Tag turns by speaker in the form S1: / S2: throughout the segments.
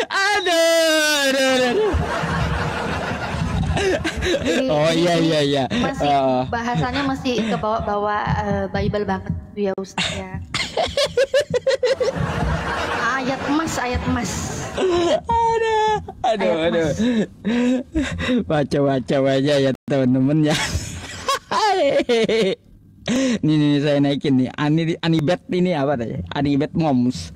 S1: Aduh. Oh iya.
S2: Masih bahasanya masih ke bawa-bawa Bible banget tuh ya Ustaz ya. Ayat emas.
S1: Aduh. Baca aja ya teman-teman ya. Nih saya naikin nih. Anibet ini apa tadi? Anibet Moms.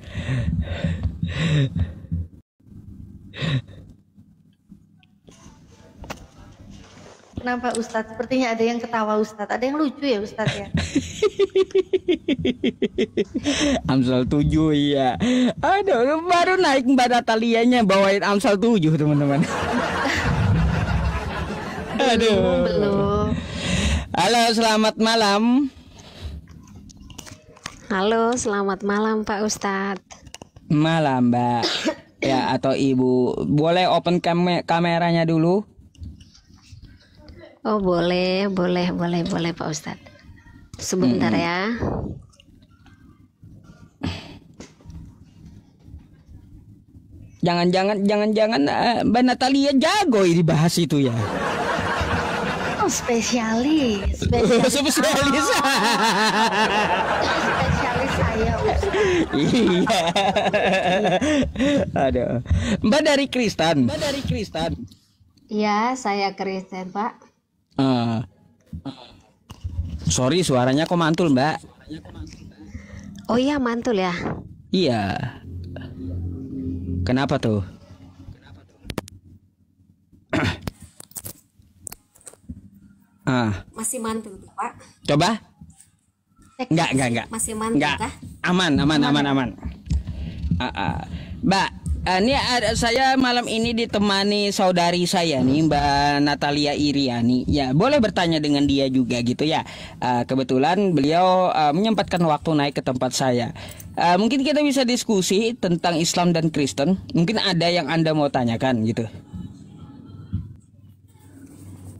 S2: Kenapa Ustadz? Sepertinya ada yang ketawa Ustadz. Ada yang lucu ya Ustadz ya?
S1: Amsal 7 ya. Aduh, baru naik Mbak Natalianya bawain Amsal 7 teman-teman. Aduh.
S2: Belum.
S1: Halo, selamat malam.
S3: Halo, selamat malam Pak Ustadz.
S1: Malam Mbak. Ya atau Ibu. Boleh open kameranya dulu?
S3: Oh boleh Pak Ustadz. Sebentar ya.
S1: Jangan Mbak Natalia jago ini bahas itu ya.
S2: Oh spesialis.
S1: Spesialis.
S2: Spesialis saya Ustadz.
S1: Iya. Aduh. Mbak dari Kristen.
S3: Iya, saya Kristen Pak.
S1: Sorry suaranya kok mantul Mbak.
S3: Oh iya mantul ya.
S1: Iya. Kenapa tuh?
S3: Masih mantul tuh Pak.
S1: Coba. Enggak.
S3: Masih mantul kah?
S1: Aman. Mbak, ini saya malam ini ditemani saudari saya nih Mbak Natalia Iriani. Ya, boleh bertanya dengan dia juga gitu ya. Kebetulan beliau menyempatkan waktu naik ke tempat saya. Mungkin kita bisa diskusi tentang Islam dan Kristen. Mungkin ada yang Anda mau tanyakan gitu.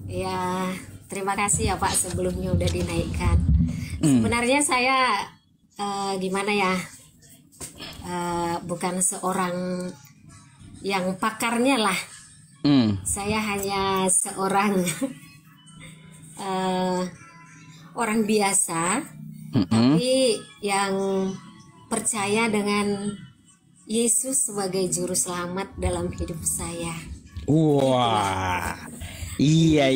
S3: Ya, terima kasih ya Pak sebelumnya udah dinaikkan. Sebenarnya saya gimana ya? Bukan seorang yang pakarnya lah. Saya hanya seorang orang biasa, tapi yang percaya dengan Yesus sebagai juru selamat dalam hidup saya.
S1: Wah, iya.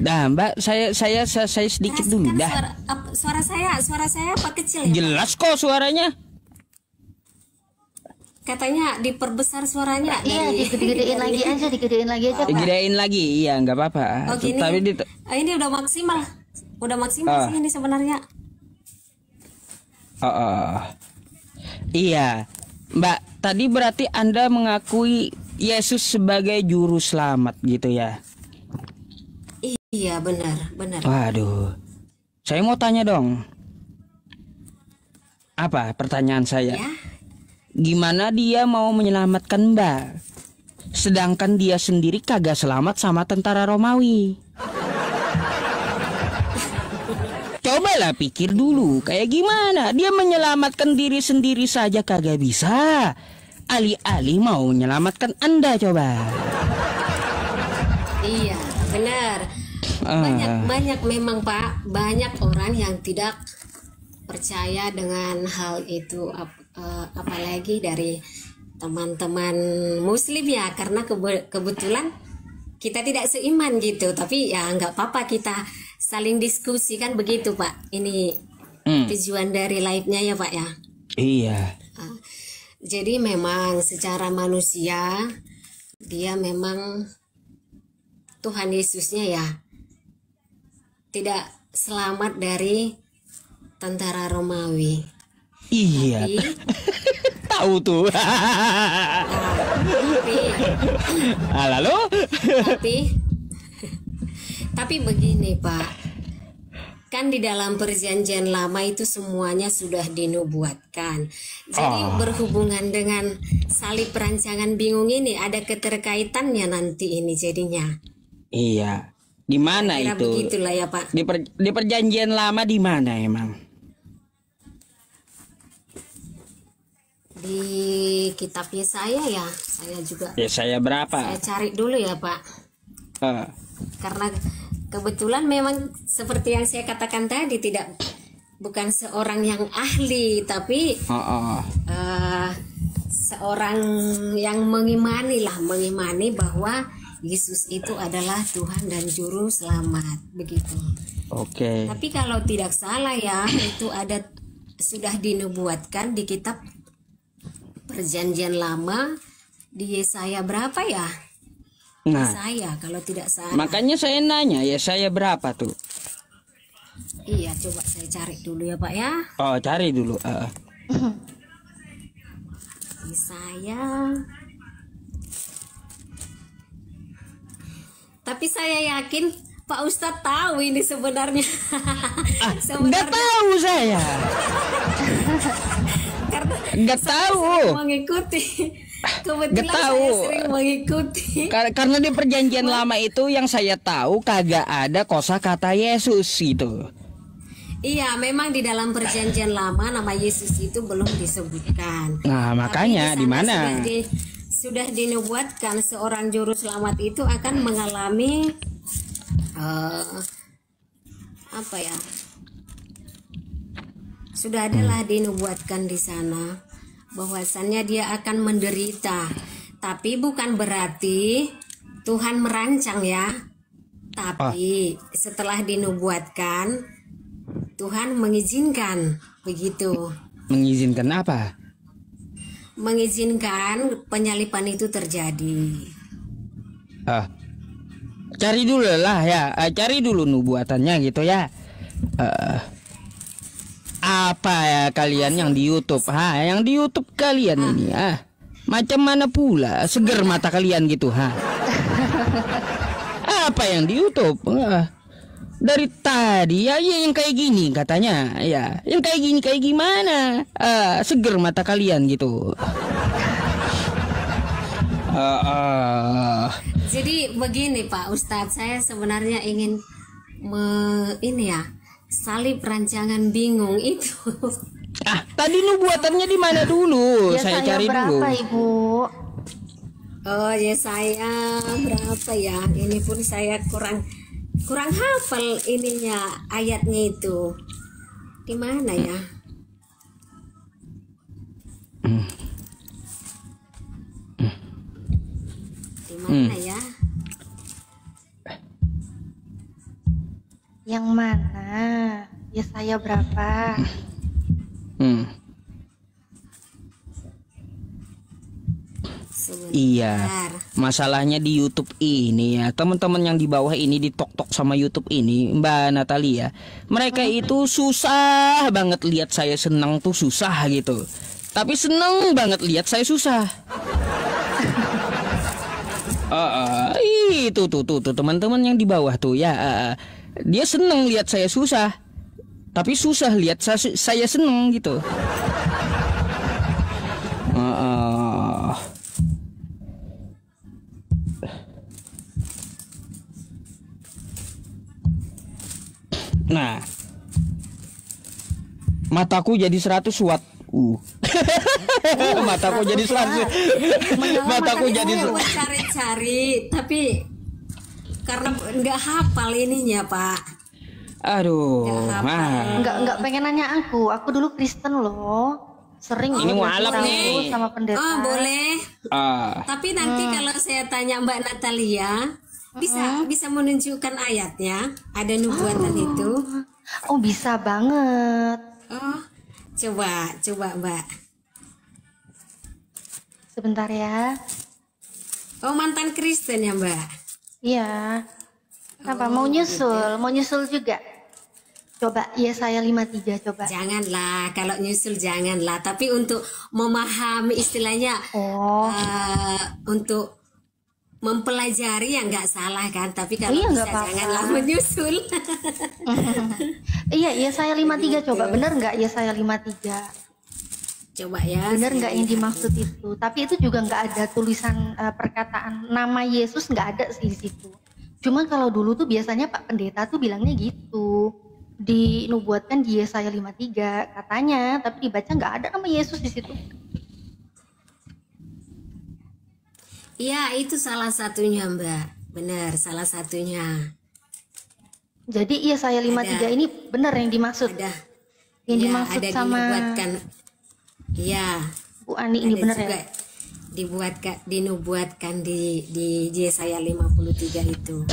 S1: Nah Mbak, saya sedikit dulu dah.
S3: Suara saya apa kecil ya?
S1: Jelas kok suaranya.
S3: Katanya diperbesar suaranya.
S2: Iya, digedein lagi aja. Pak.
S1: Digedein lagi, iya nggak apa-apa.
S3: Oh gini.
S1: Tapi
S3: ini udah maksimal sih ini sebenarnya.
S1: Iya, Mbak. Tadi berarti Anda mengakui Yesus sebagai juru selamat gitu ya?
S3: Iya benar.
S1: Waduh, saya mau tanya dong. Apa pertanyaan saya?
S3: Ya?
S1: Gimana dia mau menyelamatkan Mbak, sedangkan dia sendiri kagak selamat sama tentara Romawi? Cobalah pikir dulu, kayak gimana dia menyelamatkan diri sendiri saja kagak bisa, alih-alih mau menyelamatkan Anda coba.
S3: Iya benar. Banyak memang Pak, banyak orang yang tidak percaya dengan hal itu, apalagi dari teman-teman Muslim ya, karena kebetulan kita tidak seiman gitu. Tapi ya nggak apa-apa, kita saling diskusi kan begitu Pak. Ini tujuan dari live-nya ya Pak ya.
S1: Iya.
S3: Jadi memang secara manusia dia memang Tuhan Yesusnya ya tidak selamat dari tentara Romawi.
S1: Iya. Tahu tuh. Lalu?
S3: Tapi begini Pak, kan di dalam perjanjian lama itu semuanya sudah dinubuatkan. Jadi berhubungan dengan salib rancangan bingung ini ada keterkaitannya nanti ini jadinya.
S1: Iya. Di mana
S3: Kira
S1: itu?
S3: begitulah ya Pak.
S1: Di perjanjian lama di mana emang?
S3: Di kitab Yesaya ya, saya juga.
S1: Yesaya berapa?
S3: Saya cari dulu ya Pak.
S1: Eh,
S3: Karena kebetulan memang seperti yang saya katakan tadi, bukan seorang yang ahli, tapi
S1: oh, oh.
S3: seorang yang mengimani bahwa Yesus itu adalah Tuhan dan Juru Selamat, begitu.
S1: Oke.
S3: Tapi kalau tidak salah ya, itu sudah dinubuatkan di kitab Perjanjian Lama di Yesaya berapa ya?
S1: Nah,
S3: Yesaya kalau tidak salah.
S1: makanya saya nanya Yesaya berapa tuh?
S3: Iya, coba saya cari dulu ya Pak ya.
S1: Oh, cari dulu.
S3: Yesaya. Tapi saya yakin Pak Ustadz tahu ini sebenarnya.
S1: Nggak tahu saya.
S3: Karena
S1: Nggak tahu.
S3: sering mengikuti. Kebetulan
S1: Nggak tahu.
S3: saya sering mengikuti.
S1: Karena di perjanjian lama itu yang saya tahu kagak ada kosakata Yesus gitu.
S3: Iya, memang di dalam Perjanjian Lama nama Yesus itu belum disebutkan.
S1: Nah, makanya
S3: Tapi
S1: di mana?
S3: Sudah dinubuatkan seorang juru selamat itu akan mengalami apa ya? Sudah adalah dinubuatkan di sana bahwasannya dia akan menderita. Tapi bukan berarti Tuhan merancang ya. Tapi setelah dinubuatkan Tuhan mengizinkan, begitu.
S1: Mengizinkan apa?
S3: Mengizinkan penyalipan itu terjadi.
S1: Cari dulu lah ya. Cari dulu nubuatannya gitu ya. Apa ya kalian yang di YouTube? Yang di YouTube kalian ini macam mana pula seger mata kalian gitu Apa yang di YouTube? Dari tadi ya yang kayak gini katanya ya, yang kayak gini kayak gimana? Seger mata kalian gitu.
S3: Jadi begini Pak Ustadz, saya sebenarnya ingin ini ya, salib rancangan bingung itu.
S1: Tadi nubuatannya di mana dulu? Saya cari dulu.
S2: Berapa Ibu?
S3: Oh ya, saya berapa ya? Ini pun saya kurang hafal ininya, ayatnya itu di mana ya? Di mana ya?
S2: Yang mana? Yesaya berapa?
S1: Iya, masalahnya di YouTube ini ya, teman-teman yang di bawah ini di tok-tok sama YouTube ini, Mbak Natalia, mereka itu susah banget lihat saya senang tuh susah gitu, tapi seneng banget lihat saya susah. Itu tuh teman-teman yang di bawah tuh ya, dia seneng lihat saya susah, tapi susah lihat saya seneng gitu. Nah, mataku jadi 100 watt. Mataku jadi 100. Mataku jadi
S3: buat cari-cari, tapi karena nggak hafal ininya Pak.
S1: Aduh,
S2: Nggak pengen nanya aku dulu Kristen loh. Sering
S1: ini mualaf nih
S2: sama pendeta.
S3: Oh boleh. Tapi nanti kalau saya tanya Mbak Natalia, bisa menunjukkan ayatnya, ada nubuatan itu.
S2: Oh bisa banget.
S3: Oh coba Mbak.
S2: Sebentar ya.
S3: Oh mantan Kristen ya Mbak?
S2: Iya. Kenapa mau nyusul? Mau nyusul juga? Coba Yesaya 53 coba.
S3: Janganlah, kalau nyusul janganlah. Tapi untuk memahami istilahnya, untuk mempelajari ya nggak salah kan. Tapi kalau bisa janganlah menyusul.
S2: Iya Yesaya 53 coba. Bener nggak Yesaya 53?
S3: Coba ya.
S2: Bener nggak yang dimaksud itu? Tapi itu juga nggak ada tulisan perkataan nama Yesus, nggak ada sih di situ. Cuman kalau dulu tuh biasanya Pak Pendeta tuh bilangnya gitu. Dinubuatkan di Yesaya 53 katanya, tapi dibaca nggak ada nama Yesus di situ.
S3: Iya, itu salah satunya, Mbak. Benar, salah satunya.
S2: Jadi Yesaya 53 ini benar yang dimaksud.
S3: Ada.
S2: Yang
S3: Ya,
S2: dimaksud
S3: ada
S2: sama
S3: dinubuatkan. Iya.
S2: Bu Ani ini
S3: Ada
S2: benar
S3: juga
S2: ya?
S3: dinubuatkan di Yesaya 53 itu.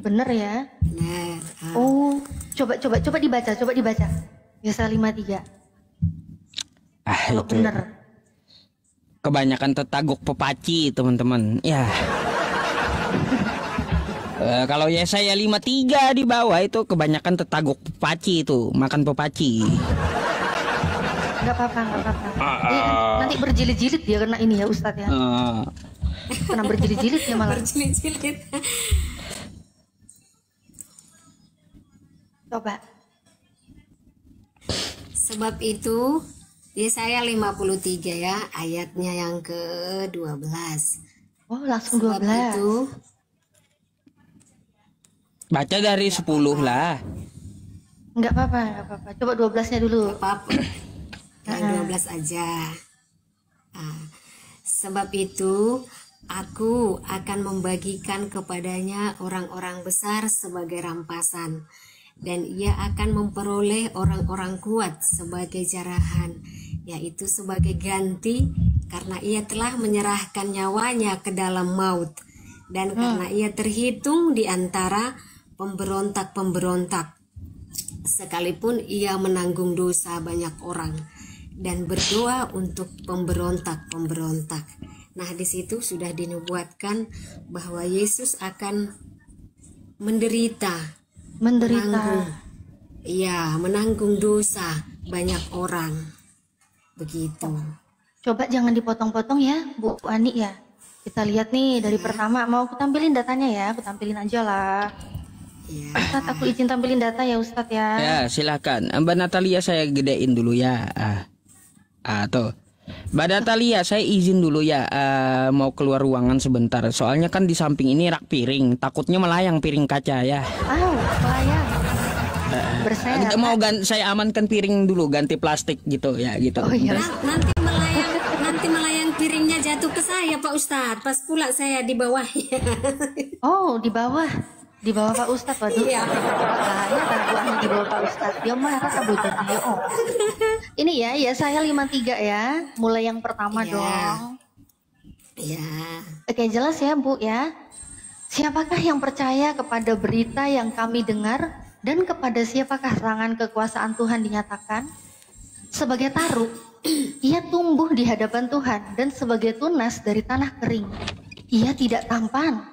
S2: Bener ya.
S3: Benar.
S2: Oh, coba dibaca. Yesaya 53. Kalau
S1: Itu
S2: bener.
S1: kebanyakan tetaguk pepaci teman-teman. Ya. Kalau Yesaya 53 di bawah itu kebanyakan tetaguk pepaci itu, makan pepaci.
S2: Nggak apa-apa. Nanti berjilid-jilid dia kena ini ya Ustadz ya. Kena berjilid-jilid ya malah.
S3: Berjilid-jilid.
S2: Coba.
S3: Sebab itu Yesaya 53 ya, ayatnya yang ke-12.
S2: Oh, langsung
S3: Sebab
S2: 12.
S3: itu
S1: Baca dari 10 lah.
S2: Nggak apa-apa. Coba 12-nya dulu.
S3: apa-apa. Yang 12 aja. Sebab itu aku akan membagikan kepadanya orang-orang besar sebagai rampasan, dan ia akan memperoleh orang-orang kuat sebagai jarahan, yaitu sebagai ganti, karena ia telah menyerahkan nyawanya ke dalam maut, dan karena ia terhitung di antara pemberontak-pemberontak, sekalipun ia menanggung dosa banyak orang dan berdoa untuk pemberontak-pemberontak. Nah, di situ sudah dinubuatkan bahwa Yesus akan menderita. Menanggung dosa banyak orang. Begitu.
S2: Coba jangan dipotong-potong ya Bu Ani ya. Kita lihat nih dari pertama. Mau aku tampilin datanya ya. Aku tampilin aja lah.
S3: Ya.
S2: Ustadz, aku izin tampilin data ya Ustadz ya.
S1: Ya, silakan. Mbak Natalia saya gedein dulu ya. Tuh. Mbak Natalia saya izin dulu ya, mau keluar ruangan sebentar. Soalnya kan di samping ini rak piring, takutnya melayang piring kaca ya.
S2: Melayang. Bersehat.
S1: Saya amankan piring dulu, ganti plastik gitu ya gitu.
S2: Oh iya.
S3: Nanti melayang piringnya jatuh ke saya Pak Ustadz. Pas pula saya di bawahnya.
S2: Oh, di bawah Pak Ustadz. Waduh.
S3: Iya.
S2: Bahaya kan Bu Ani di bawah Pak Ustadz. Dia marah kan bocor dia. Oh. Ini ya saya 53 ya. Mulai yang pertama
S3: Iya.
S2: dong.
S3: Ya.
S2: Oke, jelas ya Bu ya. Siapakah yang percaya kepada berita yang kami dengar, dan kepada siapakah tangan kekuasaan Tuhan dinyatakan? Sebagai taruk, ia tumbuh di hadapan Tuhan, dan sebagai tunas dari tanah kering, ia tidak tampan.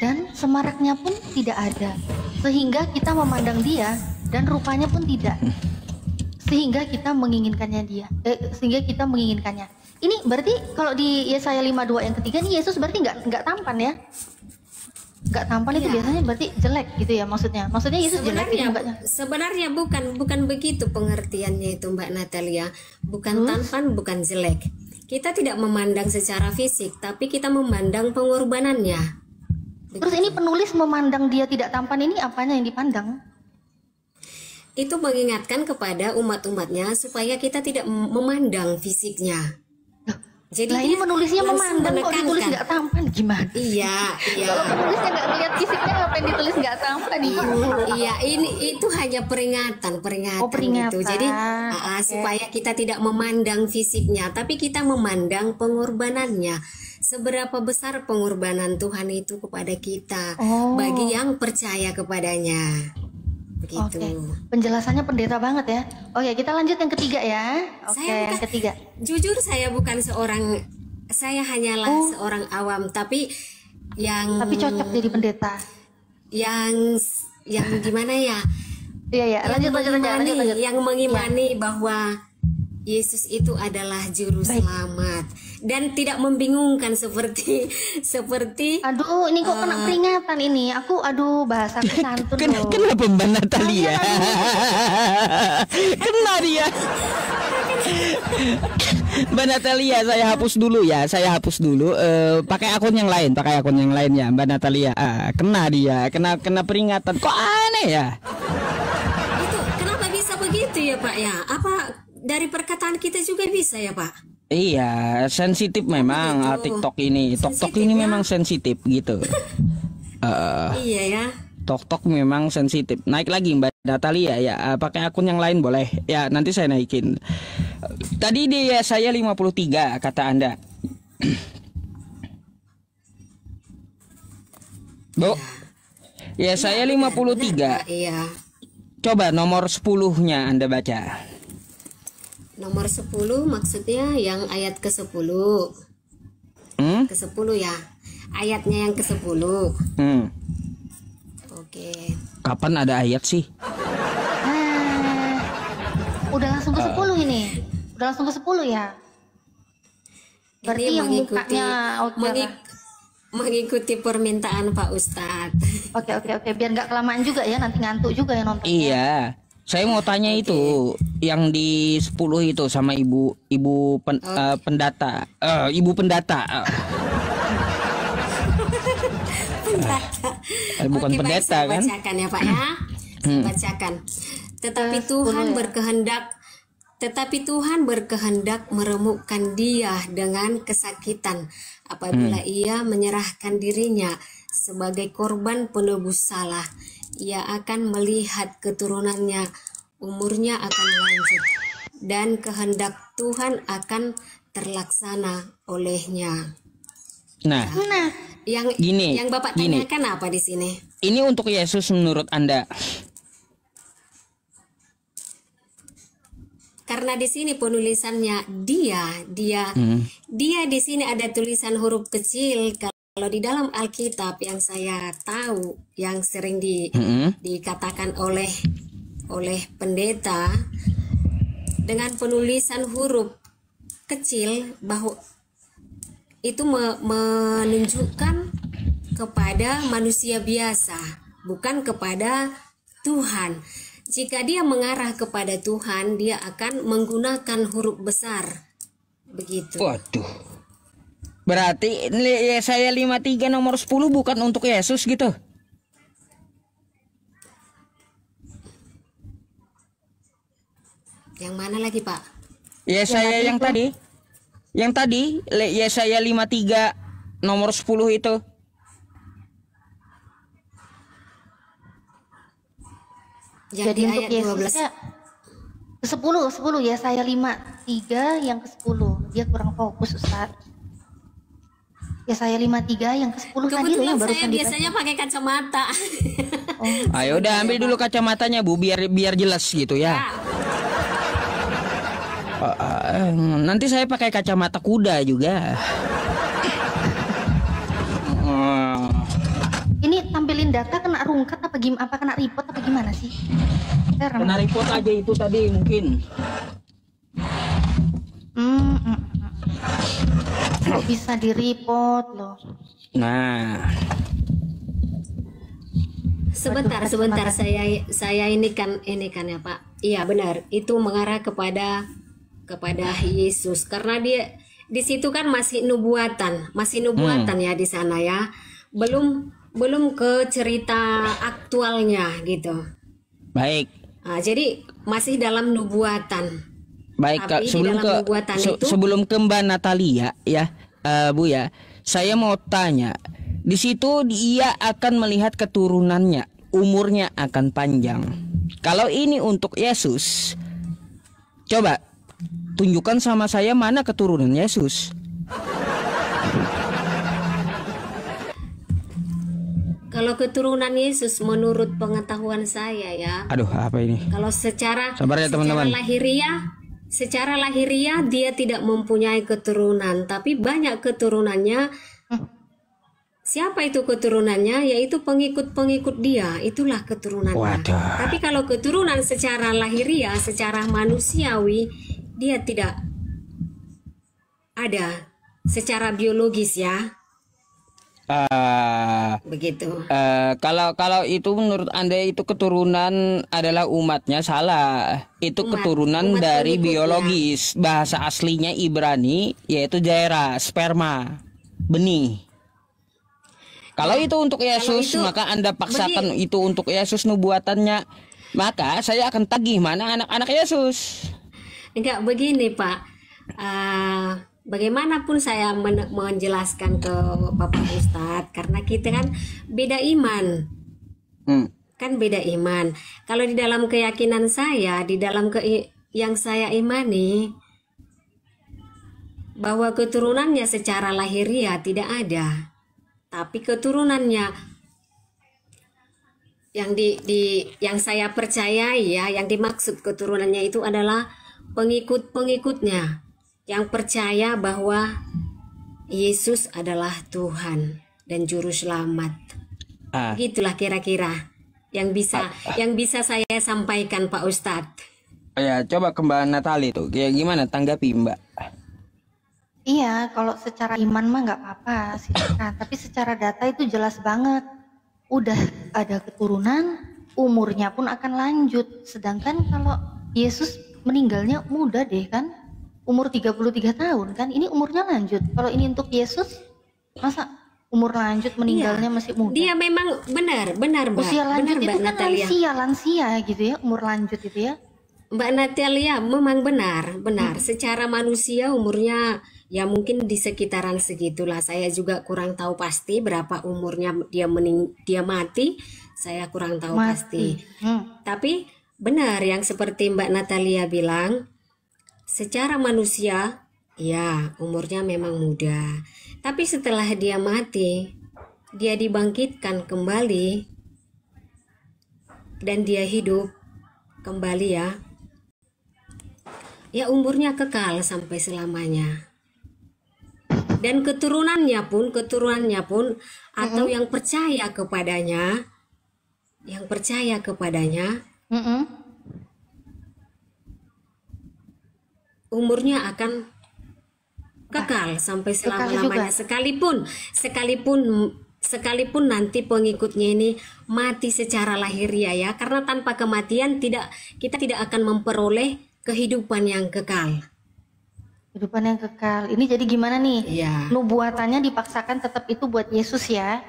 S2: Dan semaraknya pun tidak ada, sehingga kita memandang dia, dan rupanya pun tidak, sehingga kita menginginkannya Ini berarti kalau di Yesaya 52 yang ketiga nih, Yesus berarti nggak tampan ya? Nggak tampan itu biasanya berarti jelek gitu ya maksudnya? Maksudnya Yesus jelek gitu mukanya?
S3: Sebenarnya bukan begitu pengertiannya itu Mbak Natalia. Bukan tampan, bukan jelek. Kita tidak memandang secara fisik, tapi kita memandang pengorbanannya.
S2: Terus ini penulis memandang dia tidak tampan, ini apanya yang dipandang?
S3: Itu mengingatkan kepada umat-umatnya supaya kita tidak memandang fisiknya. Jadi
S2: ini penulisnya
S3: langsung
S2: memandang kok ditulis
S3: menekankan.
S2: nggak tampan gimana?
S3: Iya.
S2: Kalau penulisnya nggak ngeliat fisiknya, apa yang ditulis nggak tampan Ibu?
S3: Iya, itu hanya peringatan
S2: Oh, peringatan.
S3: itu. Jadi supaya kita tidak memandang fisiknya, tapi kita memandang pengorbanannya. Seberapa besar pengorbanan Tuhan itu kepada kita bagi yang percaya kepadanya. Begitu.
S2: Penjelasannya pendeta banget ya. Oke, kita lanjut yang ketiga ya. Yang ketiga.
S3: Jujur saya bukan saya hanyalah seorang awam, tapi
S2: cocok jadi pendeta.
S3: Yang gimana ya?
S2: Iya, lanjut.
S3: Yang mengimani bahwa Yesus itu adalah juru selamat dan tidak membingungkan seperti
S2: Aduh, ini kok kena peringatan ini. Bahasa santun loh.
S1: Kenapa Mbak Natalia? Kena dia. Mbak Natalia, saya hapus dulu ya. Saya hapus dulu. Pakai akun yang lain, ya, Mbak Natalia. Kena dia, kena peringatan. Kok aneh ya?
S3: Itu kenapa bisa begitu ya Pak ya? Apa dari perkataan kita juga bisa ya Pak?
S1: Iya, sensitif memang TikTok ini. TikTok ini
S3: ya?
S1: memang sensitif gitu.
S3: Iya ya.
S1: TikTok memang sensitif. Naik lagi Mbak Natalia ya. Pakai akun yang lain boleh. Ya, nanti saya naikin. Tadi dia saya 53 kata Anda. Bu. Ya, saya 53.
S3: Iya.
S1: Coba nomor 10-nya Anda baca.
S3: Nomor 10 maksudnya yang ayat ke-10. Ke-10 ya. Ayatnya yang ke-10. Oke.
S1: Kapan ada ayat sih?
S2: Udah langsung ke 10 ini. Udah langsung ke 10 ya. Berarti
S3: Ini
S2: yang mukanya
S3: mengikuti permintaan Pak Ustadz.
S2: Oke. Biar nggak kelamaan juga ya, nanti ngantuk juga ya nontonnya.
S1: Iya. Saya mau tanya itu yang di 10 itu sama ibu pendata. Ibu pendata. Bukan pendeta kan?
S3: Bacakan ya Pak ya. Saya bacakan. Tetapi Tuhan berkehendak meremukkan dia dengan kesakitan apabila ia menyerahkan dirinya sebagai korban penebus salah. Ia akan melihat keturunannya, umurnya akan lanjut, dan kehendak Tuhan akan terlaksana olehnya.
S1: Nah,
S3: yang Bapak tanyakan apa di sini?
S1: Ini untuk Yesus menurut Anda?
S3: Karena di sini penulisannya dia di sini ada tulisan huruf kecil. Kalau di dalam Alkitab yang saya tahu, yang sering dikatakan oleh pendeta dengan penulisan huruf kecil, bahwa itu menunjukkan kepada manusia biasa, bukan kepada Tuhan. Jika dia mengarah kepada Tuhan, dia akan menggunakan huruf besar. Begitu.
S1: Waduh. Berarti saya 53 nomor 10 bukan untuk Yesus gitu.
S3: Yang mana lagi Pak?
S1: Saya yang tadi. Yang tadi saya 53 nomor 10 itu.
S2: Jadi untuk Yesus ya, ke-10 ya, saya 53 yang ke-10. Dia kurang fokus Ustaz. Ya saya 53 yang ke-10 tadi loh yang barusan
S3: saya biasanya pakai kacamata.
S1: Ayo udah ambil dulu kacamatanya Bu, biar jelas gitu ya. Nanti saya pakai kacamata kuda juga.
S2: Ini tampilin data kena rungkat apa kena report apa gimana sih?
S1: Kena report aja itu tadi mungkin.
S2: Kok bisa di report loh?
S1: Nah,
S3: sebentar saya ini kan ya Pak. Iya benar, itu mengarah kepada Yesus, karena dia di situ kan masih nubuatan ya di sana ya, belum ke cerita aktualnya gitu.
S1: Baik.
S3: Nah, jadi masih dalam nubuatan.
S1: Baik, Kak, sebelum ke Mbak Natalia ya, Bu ya, saya mau tanya. Di situ dia akan melihat keturunannya, umurnya akan panjang. Kalau ini untuk Yesus, coba tunjukkan sama saya mana keturunan Yesus.
S3: Kalau keturunan Yesus menurut pengetahuan saya ya.
S1: Aduh, apa ini?
S3: Kalau secara
S1: teman-teman.
S3: Secara lahiriah dia tidak mempunyai keturunan, tapi banyak keturunannya. Siapa itu keturunannya? Yaitu pengikut-pengikut dia, itulah keturunannya.
S1: Waduh.
S3: Tapi kalau keturunan secara lahiriah, secara manusiawi, dia tidak ada secara biologis ya. Begitu.
S1: Kalau itu menurut Anda itu keturunan adalah umatnya, salah. Itu keturunan
S3: umat
S1: dari
S3: pengikutnya.
S1: biologis. Bahasa aslinya Ibrani yaitu zaira, sperma, benih. Kalau itu untuk Yesus,
S3: itu
S1: maka Anda paksakan itu untuk Yesus nubuatannya. Maka saya akan tagih mana anak-anak Yesus.
S3: Enggak begini Pak. Bagaimanapun saya menjelaskan ke Bapak Ustadz, karena kita kan beda iman. Kan beda iman. Kalau di dalam keyakinan saya, di dalam yang saya imani, bahwa keturunannya secara lahiriah tidak ada, tapi keturunannya yang saya percayai ya, yang dimaksud keturunannya itu adalah pengikut-pengikutnya yang percaya bahwa Yesus adalah Tuhan dan juru selamat. Gitulah kira-kira yang bisa saya sampaikan Pak Ustadz.
S1: Ya, coba ke Mbak Natali tuh, kayak gimana tanggapi Mbak?
S2: Iya, kalau secara iman mah nggak apa-apa, silakan. Tapi secara data itu jelas banget. Udah ada keturunan, umurnya pun akan lanjut. Sedangkan kalau Yesus meninggalnya muda deh kan? Umur 33 tahun kan? Ini umurnya lanjut. Kalau ini untuk Yesus, masa umur lanjut meninggalnya masih muda?
S3: Dia memang benar Mbak.
S2: Usia lanjut
S3: benar,
S2: itu
S3: Mbak
S2: kan
S3: Natalia.
S2: lansia gitu ya, umur lanjut itu ya.
S3: Mbak Natalia memang benar. Secara manusia umurnya ya mungkin di sekitaran segitulah. Saya juga kurang tahu pasti berapa umurnya dia mati. Saya kurang tahu pasti. Tapi benar yang seperti Mbak Natalia bilang, secara manusia ya umurnya memang muda. Tapi setelah dia mati, dia dibangkitkan kembali dan dia hidup kembali ya. Ya umurnya kekal sampai selamanya. Dan keturunannya pun atau yang percaya kepadanya, umurnya akan kekal sampai selama-lamanya. Sekalipun nanti pengikutnya ini mati secara lahiriah ya, karena tanpa kematian kita tidak akan memperoleh kehidupan yang kekal.
S2: Kehidupan yang kekal. Ini jadi gimana nih?
S3: Iya.
S2: Nubuatannya dipaksakan tetap itu buat Yesus ya.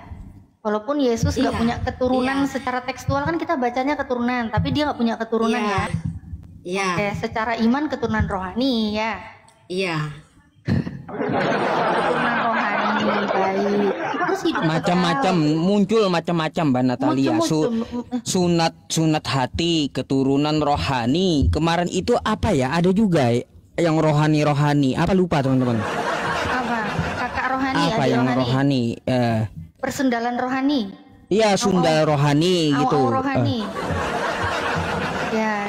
S2: Walaupun Yesus nggak punya keturunan secara tekstual kan kita bacanya keturunan, tapi dia nggak punya keturunan ya.
S3: Iya.
S2: Oke, secara iman keturunan rohani ya.
S3: Iya.
S2: Keturunan rohani baik. Terus hidup
S1: Macam-macam muncul macam-macam Mbak Natalia. Sunat hati, keturunan rohani. Kemarin itu apa ya? Ada juga yang rohani. Apa lupa teman-teman?
S2: apa? Kakak rohani,
S1: Apa
S2: adik
S1: yang rohani?
S2: Persendalan rohani.
S1: Iya, sundal rohani gitu.
S2: Rohani. Ya.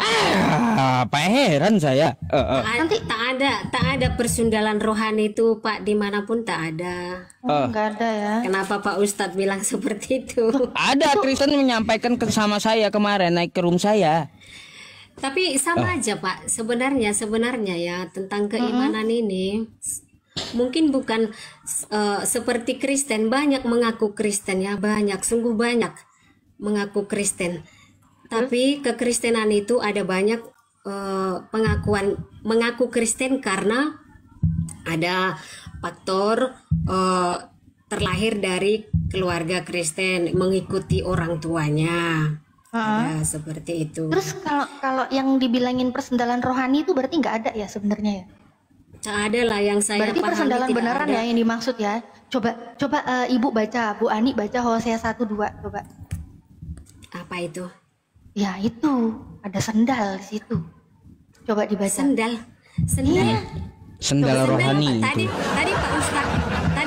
S1: Apa heran saya.
S3: Nanti tak ada persundalan rohani itu Pak, dimanapun tak ada.
S2: Enggak ada ya.
S3: Kenapa Pak Ustadz bilang seperti itu?
S1: Ada Kristen menyampaikan sama saya kemarin naik ke room saya.
S3: Tapi sama aja Pak, sebenarnya ya tentang keimanan ini mungkin bukan seperti Kristen. Banyak mengaku Kristen ya, sungguh banyak mengaku Kristen. Tapi kekristenan itu ada banyak pengakuan mengaku Kristen karena ada faktor terlahir dari keluarga Kristen, mengikuti orang tuanya. Ya, seperti itu.
S2: Terus kalau yang dibilangin persendalan rohani itu berarti nggak ada ya sebenarnya ya?
S3: Tak ada lah yang saya
S2: berarti
S3: pahami.
S2: Persendalan
S3: tidak
S2: beneran
S3: ada.
S2: ya yang dimaksud ya. Coba Ibu baca, Bu Ani baca Hosea 1:2 coba.
S3: Apa itu?
S2: Ya itu ada sendal di situ. Coba dibaca.
S3: Sendal.
S2: Iya.
S1: Sendal rohani
S3: Tadi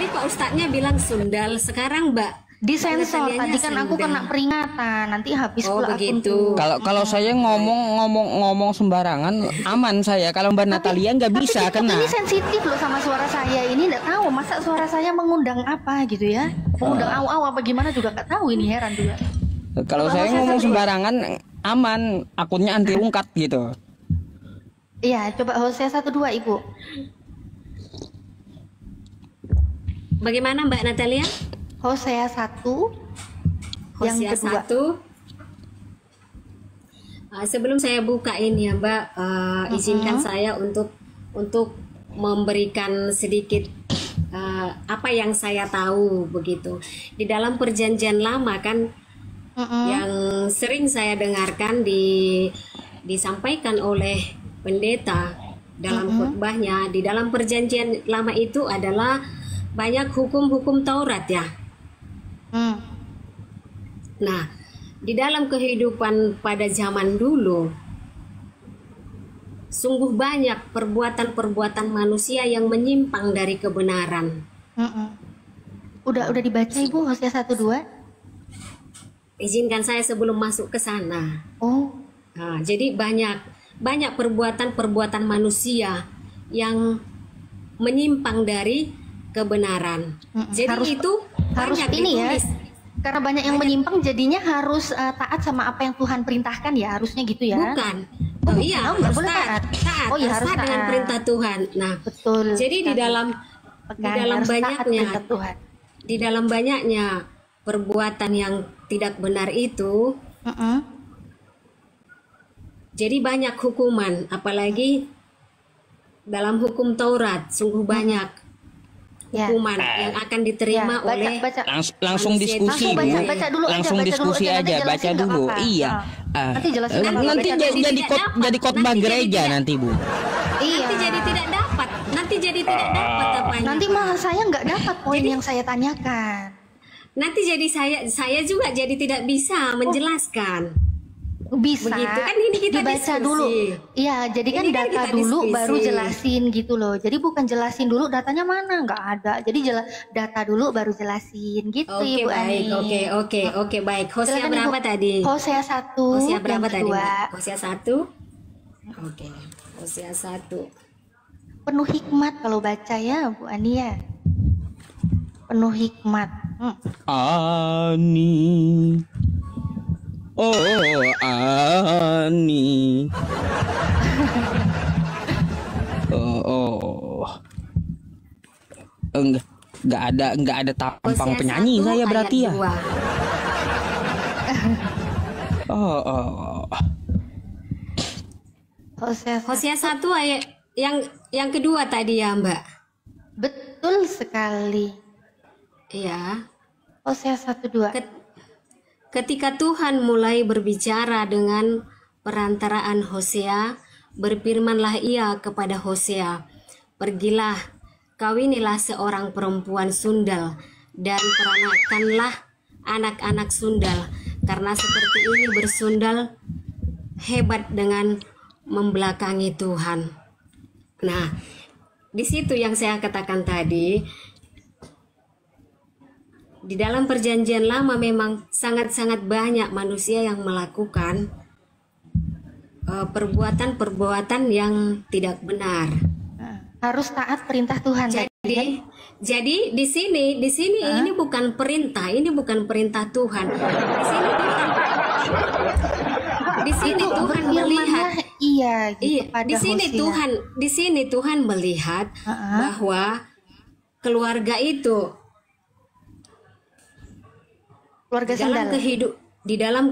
S3: Pak Ustadznya bilang sundal. Sekarang Mbak
S2: Disensor. Tadi kan aku
S3: sendal.
S2: kena peringatan. Nanti habis
S3: Oh,
S2: pula
S3: begitu.
S1: Kalau saya ngomong sembarangan aman saya. Kalau Mbak Natalia nggak bisa
S2: tapi
S1: kena.
S2: ini sensitif loh sama suara saya. Ini nggak tahu masa suara saya mengundang apa gitu ya. Mengundang au-au apa gimana juga nggak tahu, ini heran juga.
S1: Kalau saya ngomong sembarangan aman, akunnya anti ungkat gitu.
S2: Iya, coba Hosea 1:2 Ibu.
S3: Bagaimana Mbak Natalia?
S2: Hosea 1 yang
S3: Hosea
S2: kedua.
S3: 1. Sebelum saya buka ini ya Mbak, izinkan saya untuk memberikan sedikit apa yang saya tahu begitu. Di dalam Perjanjian Lama kan yang sering saya dengarkan disampaikan oleh pendeta dalam khotbahnya, di dalam Perjanjian Lama itu adalah banyak hukum-hukum Taurat ya. Nah, di dalam kehidupan pada zaman dulu sungguh banyak perbuatan-perbuatan manusia yang menyimpang dari kebenaran.
S2: Udah dibaca Ibu Hosea 1-2?
S3: Izinkan saya sebelum masuk ke sana.
S2: Oh.
S3: Nah, jadi banyak perbuatan-perbuatan manusia yang menyimpang dari kebenaran. Jadi itu
S2: harus
S3: banyak
S2: ini
S3: ditulis.
S2: ya. Karena banyak yang menyimpang jadinya harus taat sama apa yang Tuhan perintahkan ya, harusnya gitu ya.
S3: Bukan.
S2: Oh,
S3: Iya,
S2: nggak
S3: harus
S2: boleh
S3: taat.
S2: taat. Oh, iya, harus
S3: taat dengan
S2: taat.
S3: perintah Tuhan. Nah,
S2: Betul.
S3: jadi di dalam
S2: harus taat
S3: banyaknya
S2: perintah Tuhan.
S3: di dalam banyaknya perbuatan yang tidak benar itu, jadi banyak hukuman, apalagi dalam hukum Taurat sungguh banyak hukuman yang akan diterima oleh
S1: langsung
S3: manusia
S1: diskusi
S3: itu.
S1: Bu.
S2: baca dulu
S1: Langsung
S2: aja, baca
S1: diskusi
S2: dulu aja,
S1: aja,
S2: nanti
S1: baca
S2: jelasin nggak
S1: dulu.
S2: apa-apa.
S1: Iya.
S2: Nanti jelasin nggak apa-apa,
S1: Nanti
S2: baca dulu.
S1: jadi khotbah
S3: Nanti jadi
S1: gereja
S3: tidak-
S1: nanti Bu.
S2: Iya.
S3: Nanti jadi tidak dapat apanya.
S2: Nanti
S3: Pak.
S2: malah saya nggak dapat poin
S3: Jadi-
S2: yang saya tanyakan.
S3: Nanti jadi saya juga jadi tidak bisa menjelaskan.
S2: Bisa.
S3: Begitu kan, ini kita
S2: dibaca
S3: diskusi.
S2: dulu. Iya, jadi kan
S3: Ini kan
S2: data
S3: kita
S2: dulu
S3: diskusi.
S2: baru jelasin gitu loh. Jadi bukan jelasin dulu datanya mana, nggak ada. Jadi data dulu baru jelasin gitu
S3: Oke,
S2: Ibu
S3: baik.
S2: Ani.
S3: Oke, baik. Hosea
S2: Silakan,
S3: berapa
S2: Ibu.
S3: tadi?
S2: Hosea 1
S3: Hosea berapa
S2: yang
S3: tadi?
S2: kedua.
S3: Mbak? Hosea 1. Oke. Hosea 1.
S2: Penuh hikmat kalau baca ya Bu Ani ya. Penuh hikmat.
S1: Ani. Oh, Ani. Oh. Enggak ada tampang
S3: Hosea
S1: penyanyi
S3: 1
S1: saya berarti ya.
S3: ayat 2.
S1: Oh.
S2: Hosea
S3: 1 ayat yang kedua tadi ya, Mbak.
S2: betul sekali.
S3: Iya.
S2: Hosea 1:2.
S3: Ketika Tuhan mulai berbicara dengan perantaraan Hosea, berfirmanlah ia kepada Hosea, "Pergilah, kawinilah seorang perempuan sundal dan peranakanlah anak-anak sundal, karena seperti ini bersundal hebat dengan membelakangi Tuhan." Nah, di situ yang saya katakan tadi, di dalam Perjanjian Lama memang sangat-sangat banyak manusia yang melakukan perbuatan-perbuatan yang tidak benar.
S2: Harus taat perintah Tuhan.
S3: Jadi di sini ini bukan perintah Tuhan. Di sini Tuhan melihat.
S2: Iya,
S3: Di sini Tuhan melihat bahwa keluarga itu di dalam